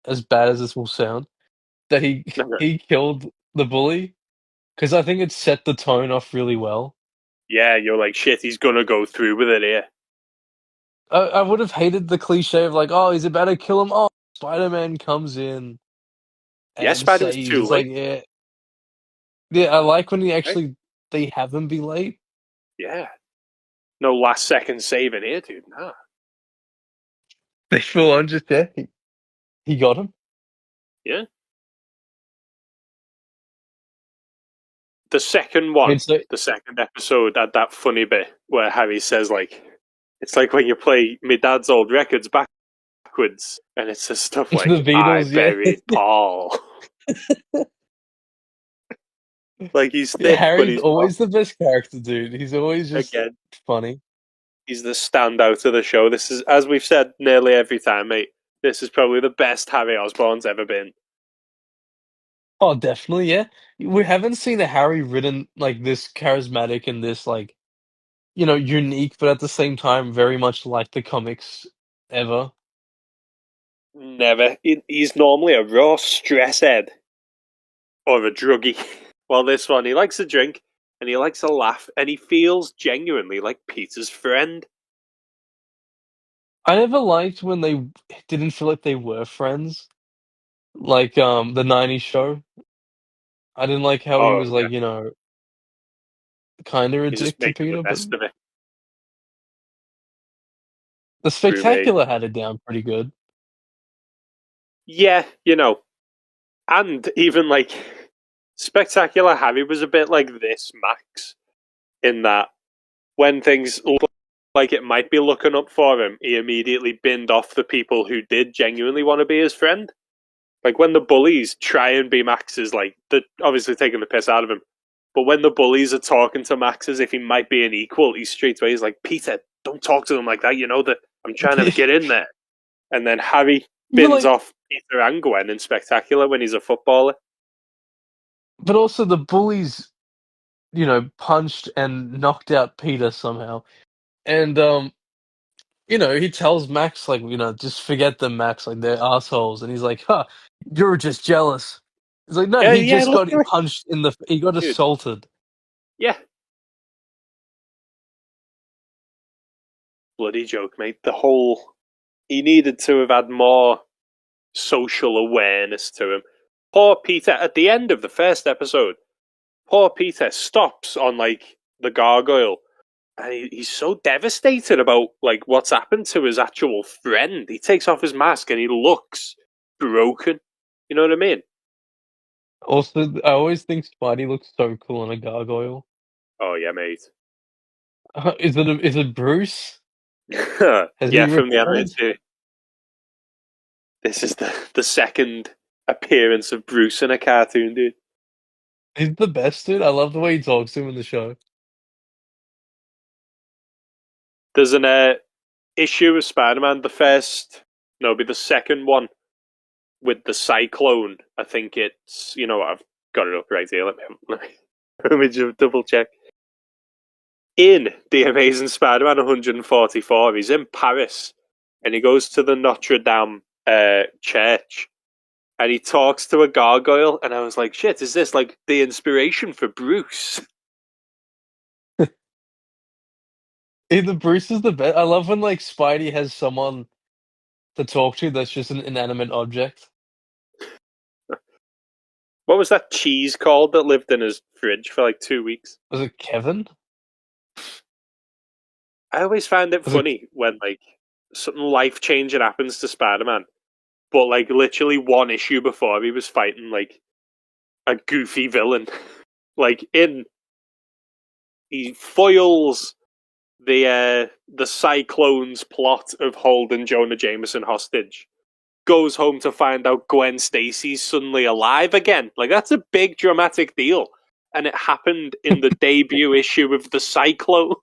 as bad as this will sound, that he right. he killed the bully because I think it set the tone off really well. Yeah, you're like, shit, he's gonna go through with it here. I would have hated the cliche of like, oh, he's about to kill him. Oh, Spider-Man comes in Yeah, and Spidey was saves. too It's like, late. yeah, yeah. I like when he Right? actually they have him be late. Yeah. No last second saving here, dude. Nah. They full on just yeah, he got him. Yeah. The second I mean, one, so the second episode had that funny bit where Harry says like, it's like when you play my dad's old records backwards, and it says stuff the like, I Beatles, yeah. buried Paul. Like he's Yeah, thick, but Harry's he's not. always the best character, dude. He's always just Again, funny. he's the standout of the show. This is, as we've said nearly every time, mate, this is probably the best Harry Osborn's ever been. Oh, definitely, yeah. We haven't seen a Harry written like this charismatic and this like, unique, but at the same time very much like the comics ever. Never. He's normally a raw stress head or a druggie. Well, this one, he likes a drink and he likes a laugh and he feels genuinely like Peter's friend. I never liked when they didn't feel like they were friends. Like the '90s show. I didn't like how he Oh, was yeah. like, kinda a He's just dick to making the Peter, but best of it. the True, mate. Spectacular had it down pretty good. Yeah, and even like Spectacular Harry was a bit like this Max in that when things look like it might be looking up for him, he immediately binned off the people who did genuinely want to be his friend. Like when the bullies try and be Max's, like they're obviously taking the piss out of him. But when the bullies are talking to Max as if he might be an equal, he's straight away he's like, Peter, don't talk to them like that. You know that I'm trying to get in there. And then Harry Even bins like off Peter and Gwen in Spectacular when he's a footballer. but also the bullies, punched and knocked out Peter somehow. And he tells Max like, just forget them, Max, like they're assholes. And he's like, "Huh, you're just jealous." He's like, "No, Yeah, he yeah, just got literally. punched he got Dude, assaulted." yeah. Bloody joke, mate. He needed to have had more social awareness to him. Poor Peter, at the end of the first episode, poor Peter stops on like the gargoyle And he's so devastated about like what's happened to his actual friend. He takes off his mask and he looks broken. You know what I mean? Also, I always think Spidey looks so cool on a gargoyle. Oh yeah, mate. Is it Bruce? Has Yeah, he from the animated returned? series. This is the second appearance of Bruce in a cartoon, dude. He's the best dude. I love the way he talks to him in the show. There's an issue of Spider-Man, the first, no, it'll be the second one with the Cyclone. I think it's, you know what, I've got it up right here. Let me just double check. In The Amazing Spider-Man 144, he's in Paris and he goes to the Notre Dame church and he talks to a gargoyle. And I was like, shit, is this like the inspiration for Bruce? The Bruce is the best. I love when like Spidey has someone to talk to that's just an inanimate object. What was that cheese called that lived in his fridge for like 2 weeks? Was it Kevin? I always find it Was it funny when like something life changing happens to Spider Man, but like literally one issue before he was fighting like a goofy villain. Like he foils the Cyclone's plot of holding Jonah Jameson hostage. Goes home to find out Gwen Stacy's suddenly alive again. Like that's a big dramatic deal, and it happened in the debut issue of the Cyclone.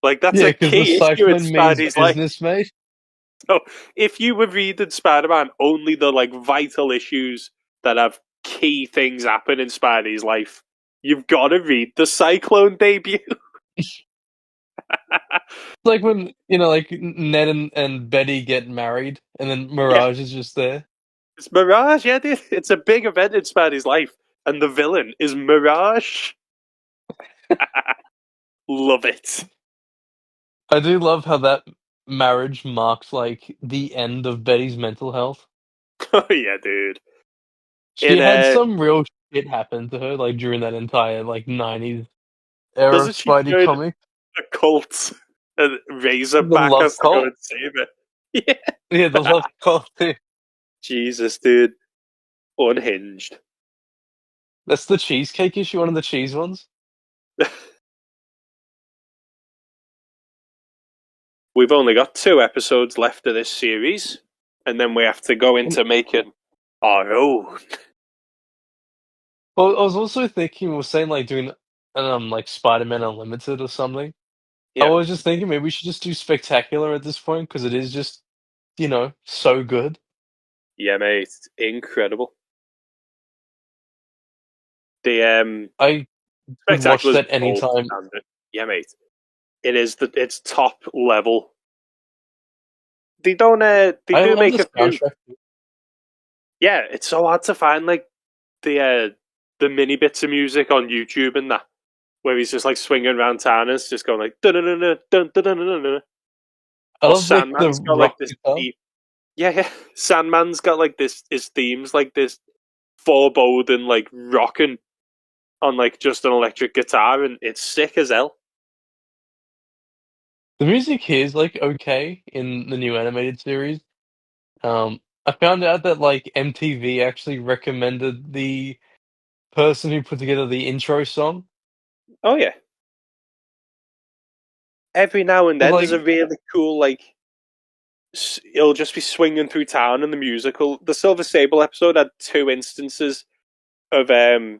Like that's Yeah, a because the key issue in cyclone means Spidey's life. business, mate. So if you were reading Spider-Man, only the like vital issues that have key things happen in Spidey's life, you've got to read the Cyclone debut. Like when, like Ned and Betty get married and then Yeah, Mirage is just there. it's Mirage. Yeah, dude. It's a big event in Spidey's life, and the villain is Mirage. Love it. I do love how that marriage marks like the end of Betty's mental health. Oh yeah, dude. She In had some real shit happen to her like during that entire like 90s era of doesn't she Spidey join comics. a cult and The Razorback love has to go cult. and save it? Yeah. Yeah, the love cult too. Jesus, dude. Unhinged. That's the cheesecake issue, one of the cheese ones. We've only got 2 episodes left of this series, and then we have to go And, into making our own. well, I was also thinking, we were saying like doing like Spider-Man Unlimited or something. I Yeah, was just thinking maybe we should just do Spectacular at this point because it is just, so good. yeah, mate, it's incredible. The I would watch Spectacular's that gold anytime. standard. Yeah, mate, it's top level. They I do love make the a few. soundtrack. Yeah, it's so hard to find like the mini bits of music on YouTube and that where he's just like swinging around town and it's just going like dun dun dun dun dun dun dun dun. I Or love like the Sandman's got like rock this guitar. deep. Yeah, yeah. Sandman's got like this. His themes like this foreboding, like rocking on like just an electric guitar, and it's sick as hell. The music here is like okay in the new animated series. I found out that like MTV actually recommended the person who put together the intro song. Oh yeah. Every now and But then, there's a like, really cool like. It'll just be swinging through town in the musical. The Silver Sable episode had 2 instances of the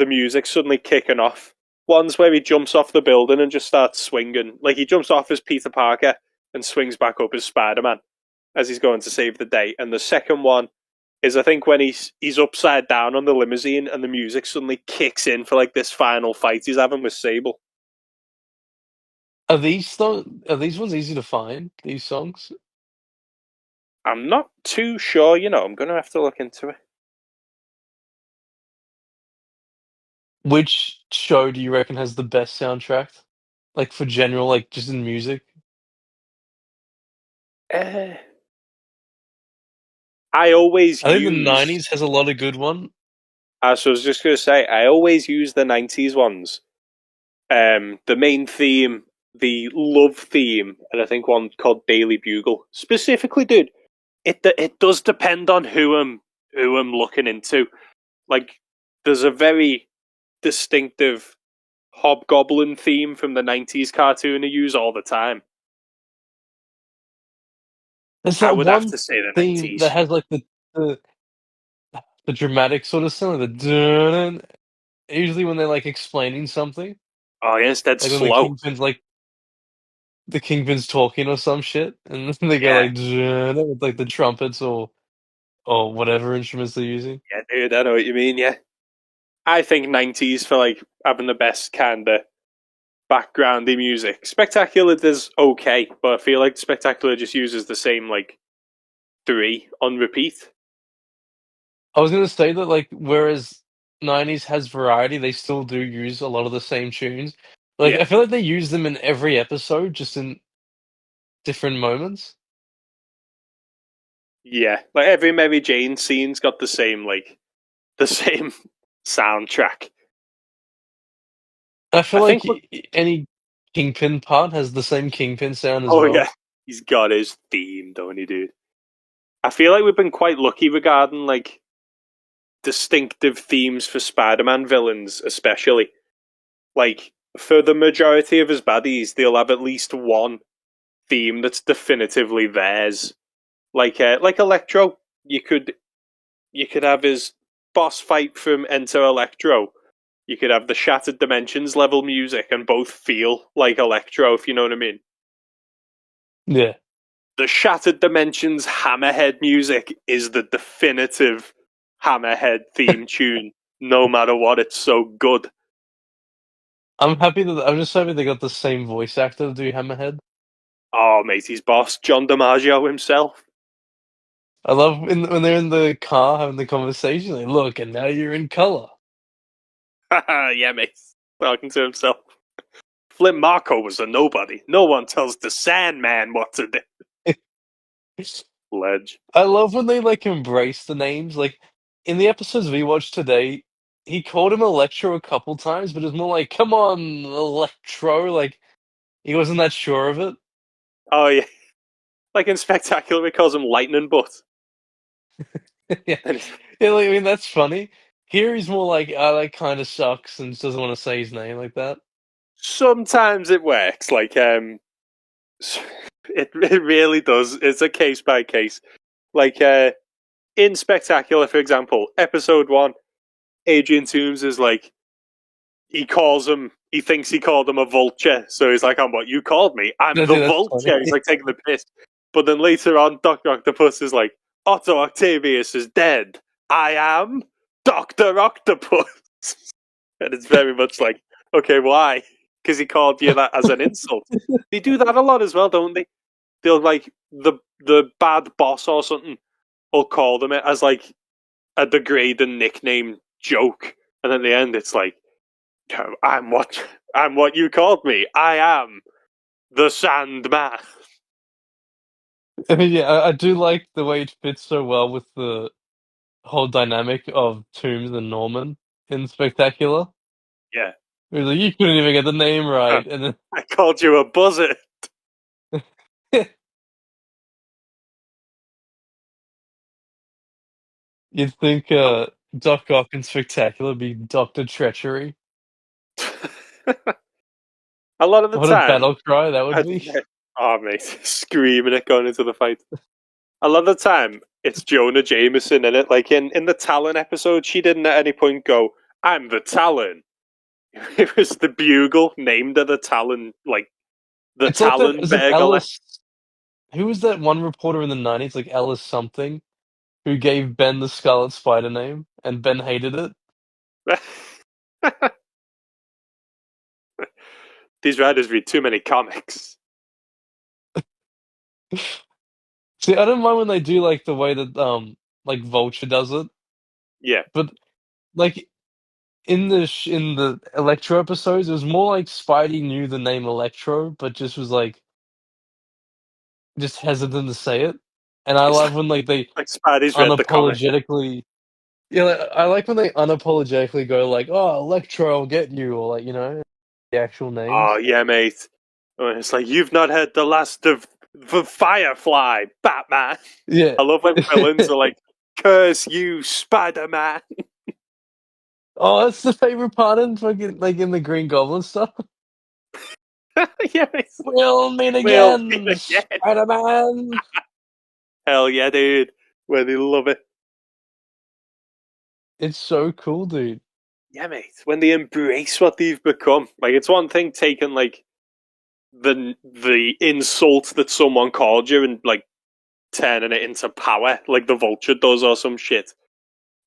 music suddenly kicking off. One's where he jumps off the building and just starts swinging. Like he jumps off as Peter Parker and swings back up as Spider-Man as he's going to save the day. And the second one is I think when he's upside down on the limousine and the music suddenly kicks in for like this final fight he's having with Sable. are these ones easy to find? These songs? I'm not too sure, I'm gonna have to look into it. Which show do you reckon has the best soundtrack? Like for general, like just in music. Uh, I always I think the use '90s has a lot of good one. as I was just gonna say, I always use the 90s ones the main theme, the love theme, and I think one called Daily Bugle. Specifically, dude, it does depend on who I'm looking into. Like, there's a very distinctive Hobgoblin theme from the '90s cartoon I use all the time. There's I that would have one to say the theme that '90s. has like the, the dramatic sort of sound, like the dun, usually when they're like explaining something, Oh, yeah, it's dead like when slow. the kingpin's talking or some shit, and then they go Yeah, like dun, with like the trumpets or whatever instruments they're using. yeah, dude, I know what you mean. Yeah, I think '90s for like having the best kind of backgroundy music. Spectacular does okay, but I feel like Spectacular just uses the same like three on repeat. I was gonna say that like whereas '90s has variety, they still do use a lot of the same tunes. Like Yeah, I feel like they use them in every episode, just in different moments. yeah. Like every Mary Jane scene's got the same soundtrack. I feel I like think. What, any Kingpin part has the same Kingpin sound as oh yeah, well. he's got his theme, don't he, dude? I feel like we've been quite lucky regarding like distinctive themes for Spider-Man villains, especially. Like for the majority of his baddies, they'll have at least one theme that's definitively theirs. Like Electro, you could have his boss fight from Enter Electro. You could have the Shattered Dimensions level music, and both feel like Electro, if you know what I mean. Yeah. The Shattered Dimensions Hammerhead music is the definitive Hammerhead theme tune. No matter what, it's so good. I'm just happy they got the same voice actor to do Hammerhead. Oh, matey's boss, John DiMaggio himself. I love when they're in the car having the conversation. Like, look, and now you're in color. Yeah, mate. Talking to himself. Flint Marko was a nobody. No one tells the Sandman what to do. Ledge. I love when they like embrace the names. Like in the episodes we watched today, he called him Electro a couple times, but it was more like, "Come on, Electro!" Like he wasn't that sure of it. Oh, yeah. Like in Spectacular, he calls him Lightning Butt. Yeah, And it's, yeah. Like, I mean, that's funny. Here he's more like, "Ah, that kind of sucks," and just doesn't want to say his name like that. sometimes it works. It really does. It's a case by case. Like in Spectacular, for example, episode one, Adrian Toomes is like, he thinks he called him a vulture. So he's like, I'm what you called me. I'm the That's funny. vulture. He's like taking the piss. But then later on, Dr. Octopus is like, Otto Octavius is dead. I am Dr. Octopus. And it's very much like, okay, why? Because he called you that as an insult. They do that a lot as well, don't they? They'll like the bad boss or something will call them it as like a degrading nickname joke. And at the end it's like, I'm what you called me. I am the Sandman. I mean, yeah, I do like the way it fits so well with the whole dynamic of Toombs and Norman in Spectacular. Yeah. It was like, you couldn't even get the name right, and I called you a buzzard. then you'd think Doc Ock in Spectacular would be Doctor Treachery. A lot of the What a time, battle cry that would I, be. oh mate, screaming it going into the fight. A lot of the time, it's Jonah Jameson in it. Like in the Talon episode, she didn't at any point go, "I'm the Talon." It was the Bugle named her the Talon, like the It's like that. Talon Is it Burglar. Ellis? Who was that one reporter in the '90s, like Ellis something, who gave Ben the Scarlet Spider name, and Ben hated it? These writers read too many comics. See, I don't mind when they do like the way that like Vulture does it, Yeah, but like in the Electro episodes, it was more like Spidey knew the name Electro, but just was like just hesitant to say it. And I it's love when like they like Spidey's read the comic. unapologetically, yeah, like, I like when they unapologetically go like, "Oh, Electro, I'll get you," or like, you know. actual names. Oh yeah, mate. It's like you've not had the last of the Firefly, Batman. Yeah. I love when villains are like, "Curse you, Spider-Man." Oh, that's the favorite part in fucking like in the Green Goblin stuff. Yeah, mate. We'll meet We'll meet again, again. Spider-Man. Hell yeah, dude. Where they love it. It's so cool, dude. Yeah, mate. When they embrace what they've become, like it's one thing taking like the insult that someone called you and like turning it into power, like the Vulture does or some shit.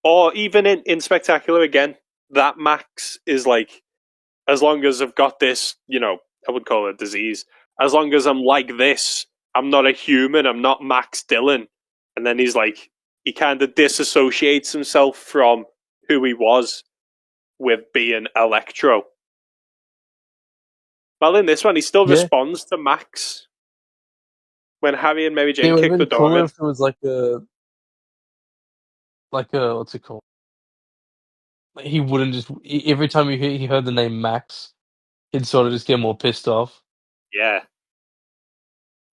Or even in Spectacular again, that Max is like, as long as I've got this, I would call it a disease. As long as I'm like this, I'm not a human. I'm not Max Dillon. And then he's like, he kind of disassociates himself from who he was with being Electro. Well, in this one, he still Yeah. responds to Max when Harry and Mary It Jane would have kick the been door cooler in. if it was like a what's it called? Like, he wouldn't just every time he heard the name Max, he'd sort of just get more pissed off. Yeah.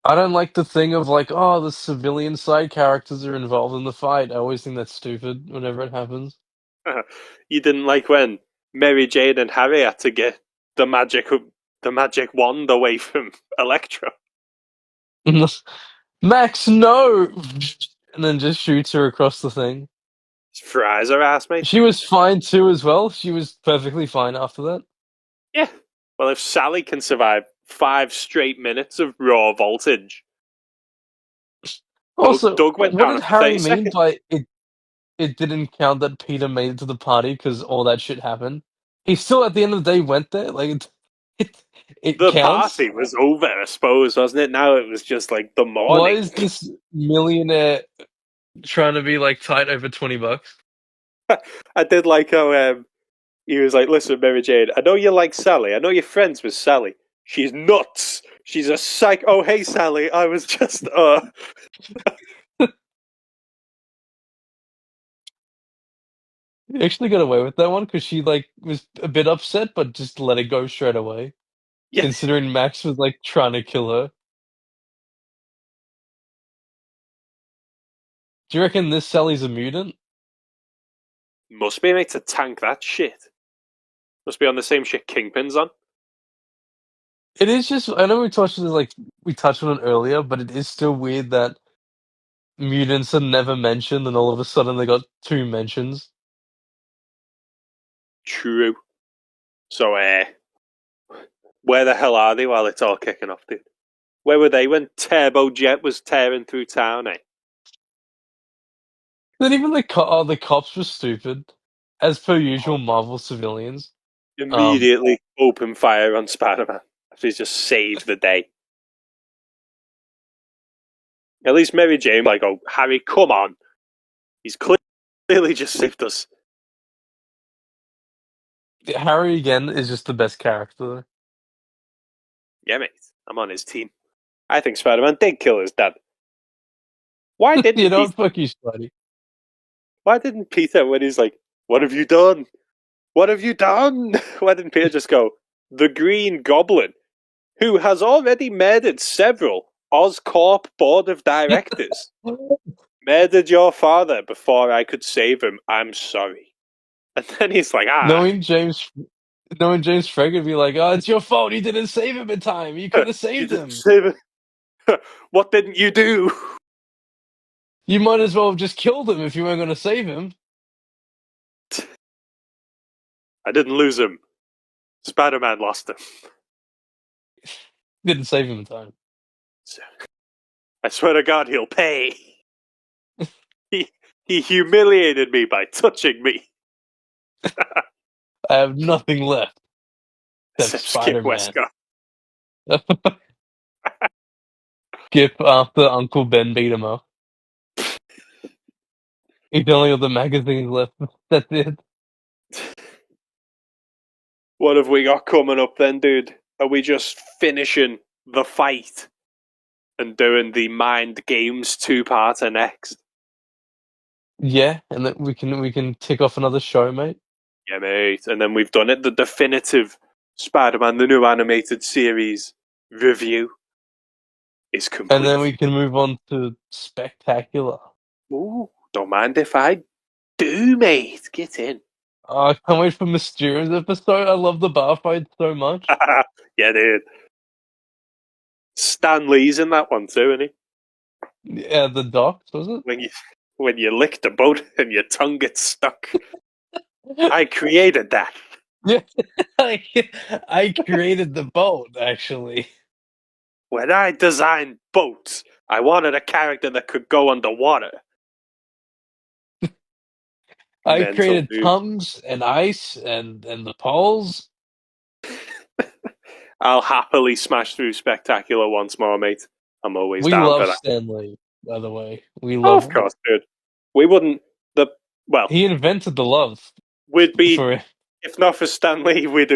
I don't like the thing of like, oh, the civilian side characters are involved in the fight. I always think that's stupid whenever it happens. You didn't like when Mary Jane and Harry had to get the magic wand away from Electro. Max, no! And then just shoots her across the thing. Fries her ass, mate. She was fine too, as well. She was perfectly fine after that. Yeah. Well, if Sally can survive 5 straight minutes of raw voltage, Also, Doug went what down did after Harry 30 mean seconds. by it? It didn't count that Peter made it to the party because all that shit happened. He still, at the end of the day, went there. Like it The counts. party was over, I suppose, wasn't it? Now it was just like the Why morning. is this millionaire trying to be like tight over $20? I did like how he was like, "Listen, Mary Jane, I know you like Sally. I know you're friends with Sally. She's nuts. She's a psych. Oh, hey, Sally. I was just He actually got away with that one because she like was a bit upset, but just let it go straight away. yeah." Considering Max was like trying to kill her. Do you reckon this Sally's a mutant? Must be mate to tank that shit. Must be on the same shit Kingpin's on. It is just. I know we touched on it earlier, but it is still weird that mutants are never mentioned, and all of a sudden they got two mentions. True. So, where the hell are they while it's all kicking off, dude? Where were they when Turbo Jet was tearing through town, eh? Then even the cops were stupid, as per usual. Marvel civilians. Um, Immediately open fire on Spider-Man after he's just saved the day. At least Mary Jane, like, oh, Harry, come on. He's clearly just saved us. Harry again is just the best character. Yeah, mate, I'm on his team. I think Spider-Man did kill his dad. Why You didn't know Peter? what? Fuck you, Spidey. Why didn't Peter, when he's like, "What have you done? What have you done?" Why didn't Peter just go, "The Green Goblin, who has already murdered several Oscorp board of directors, murdered your father before I could save him. I'm sorry." And then he's like, knowing James, knowing James Franco would be like, "Oh, it's your fault. You didn't save him in time. You could have "You saved didn't him. save him. What didn't you do?" You might as well have just killed him if you weren't going to save him. I didn't lose him. Spider-Man lost him. Didn't save him in time." I swear to God, he'll pay. He he humiliated me by touching me. I have nothing left except Said Skip Spider-Man. Westcott. Skip after Uncle Ben beat him up. He's only got the magazines left. That's it. What have we got coming up then, dude? Are we just finishing the fight and doing the Mind Games two-parter next? Yeah, and then we can tick off another show, mate. Yeah, mate. And then we've done it, the definitive Spider-Man, the new animated series review is complete. And then we can move on to Spectacular. Ooh, don't mind if I do, mate. Get in. Oh, I can't wait for Mysterio's episode. I love the bar fight so much. Yeah, dude. Stan Lee's in that one too, isn't he? Yeah, the docks, was it? When you lick the boat and your tongue gets stuck. I created that. Yeah, I created the boat, actually. When I designed boats, I wanted a character that could go underwater. I Mental, created dude. tongues and ice and the poles. I'll happily smash through Spectacular once more, mate. I'm always We down for love that. Stan Lee, by the way. We Oh, love of him. course, dude. We wouldn't. He invented the love. We'd be, For if not for Stan Lee, we'd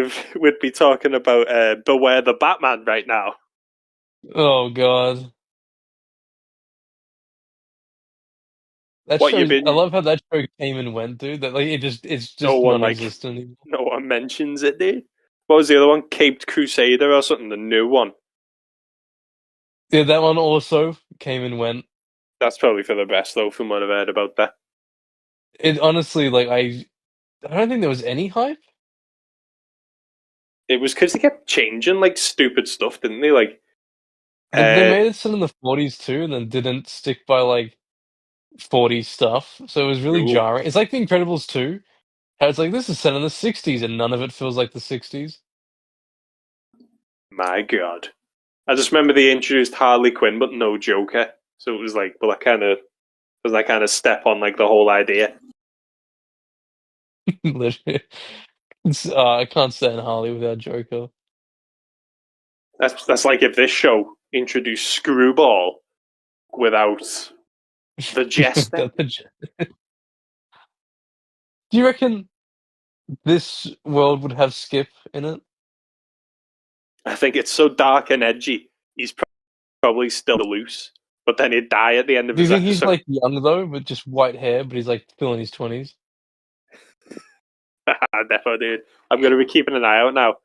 be talking about Beware the Batman right now. oh god, that What you show. I been? love how that show came and went, dude. That like it's No just one non-existent anymore. no one mentions it, dude. What was the other one? Caped Crusader or something? The new one. Yeah, that one also came and went. That's probably for the best, though, from what I've heard about that. It honestly, like I don't think there was any hype. It was because they kept changing like stupid stuff, didn't they? Like, They made it set in the 40s too, and then didn't stick by like 40s stuff. So it was really ooh, jarring. It's like The Incredibles 2. How it's like this is set in the 60s, and none of it feels like the 60s. my god! I just remember they introduced Harley Quinn, but no Joker. So it was like, well, that kind of step on like the whole idea. Literally, I can't stand Harley without Joker. That's like if this show introduced Screwball without the Jester. Do you reckon this world would have Skip in it? I think it's so dark and edgy. He's probably still loose, but then he'd die at the end of Do you his think he's episode. like young though, with just white hair, but he's like still in his 20s? Defo, dude. I'm going to be keeping an eye out now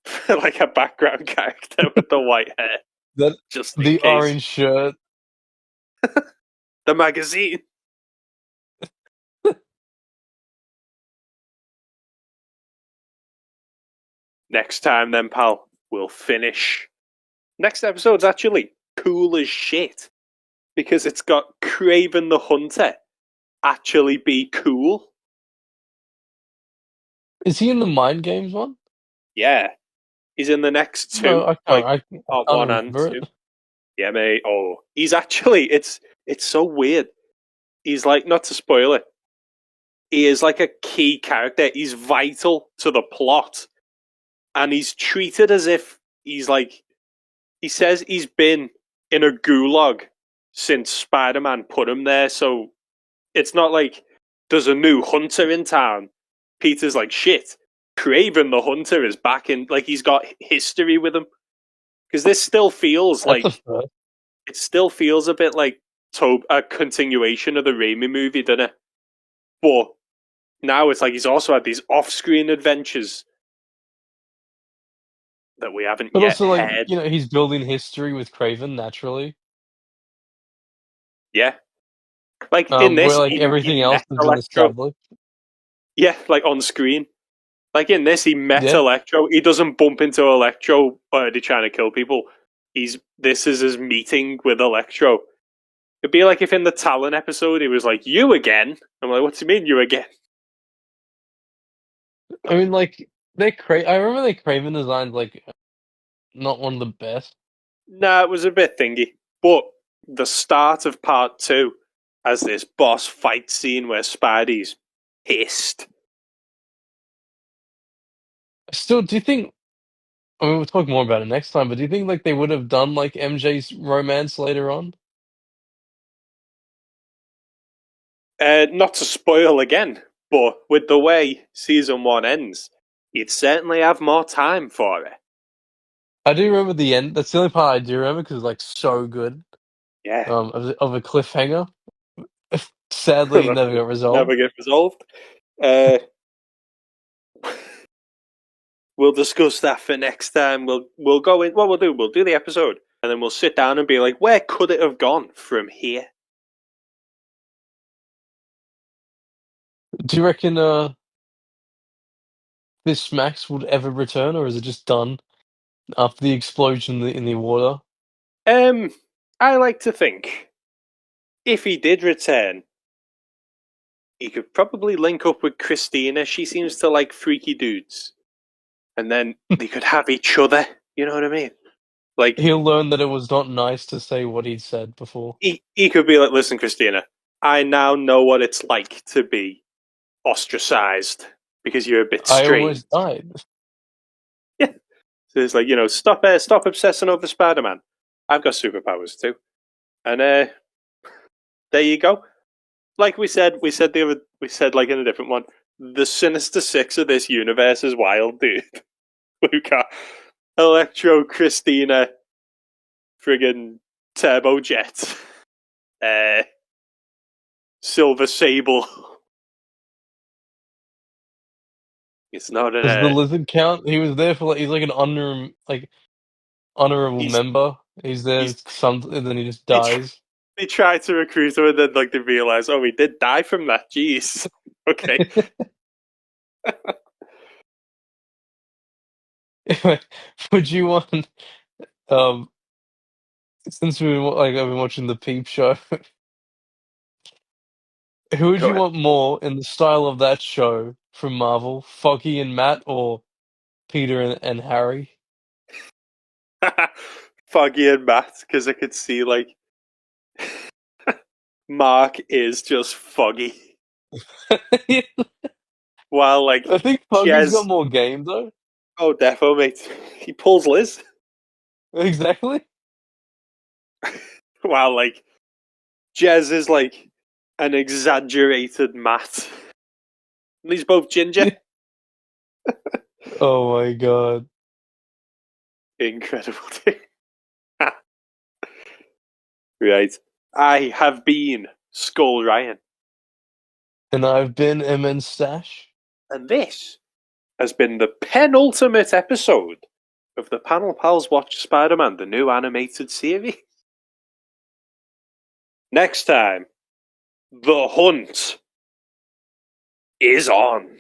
for like a background character with the white hair, That just in the case. orange shirt. The magazine. Next time, then, pal, we'll finish. Next episode's actually cool as shit because it's got Craven the Hunter actually be cool. Is he in the Mind Games one? Yeah, he's in the next two, No, I like can't. I part can't one and remember two. it. Yeah, mate. Oh, he's actually it's so weird. He's like, not to spoil it, he is like a key character. He's vital to the plot, and he's treated as if he's like. He says he's been in a gulag since Spider-Man put him there, so it's not like there's a new hunter in town. Peter's like, shit, Craven the Hunter is back in, like he's got history with him. Because this still feels That's a like, first. it still feels a bit like a continuation of the Raimi movie, doesn't it? But now it's like he's also had these off-screen adventures that we haven't But yet also, like, had. you know, he's building history with Craven naturally. Yeah. Like in Where this, like he everything else met has been Electro. established. Yeah, like on screen. Like in this, he met Yeah. Electro. He doesn't bump into Electro already trying to kill people. This is his meeting with Electro. It'd be like if in the Talon episode he was like, "You again?" I'm like, "What do you mean, you again?" I mean, like, I remember their Craven designs, like, not one of the best. Nah, it was a bit thingy. But the start of part two has this boss fight scene where Spidey's pissed. Still, do you think, I mean, we'll talk more about it next time, but do you think, like, they would have done, like, MJ's romance later on? Not to spoil again, but with the way season one ends, you'd certainly have more time for it. I do remember the end. That's the only part I do remember because it's, like, so good. Yeah. Of a cliffhanger. Sadly, it never got resolved. Never get resolved. Uh, we'll discuss that for next time. We'll go in. What we'll do the episode, and then we'll sit down and be like, where could it have gone from here? Do you reckon this Max would ever return, or is it just done after the explosion in the water? I like to think if he did return, he could probably link up with Christina. She seems to like freaky dudes, and then they could have each other. You know what I mean? Like He'll learn that it was not nice to say what he'd said before. he could be like, listen, Christina, I now know what it's like to be ostracized because you're a bit I strange. almost died. Yeah. So it's like, stop obsessing over Spider-Man. I've got superpowers too. And there you go. Like we said like in a different one, the Sinister Six of this universe is wild, dude. We've got Electro, Christina, friggin' Turbo Jet, Silver Sable. It's not Does the an lizard count? He was there for he's like an honorable he's member. He's there he's some and then he just they, dies. they try to recruit him and then like they realize, oh, he did die from that. Jeez. Okay. Would you want um since I've been watching the Peep Show, who would Go you want more in the style of that show from Marvel? Foggy and Matt or Peter and Harry? ahead. Foggy and Matt, because I could see like Mark is just foggy. Yeah, While like I think Foggy's got Jez, more game though. oh defo mate, he pulls Liz. Exactly. While like Jez is like an exaggerated Matt. And he's both ginger. Oh my god. Incredible thing. Right. I have been Skull Ryan. And I've been MN Stash. And this has been the penultimate episode of the Panel Pals Watch Spider-Man, the new animated series. Next time, the hunt is on.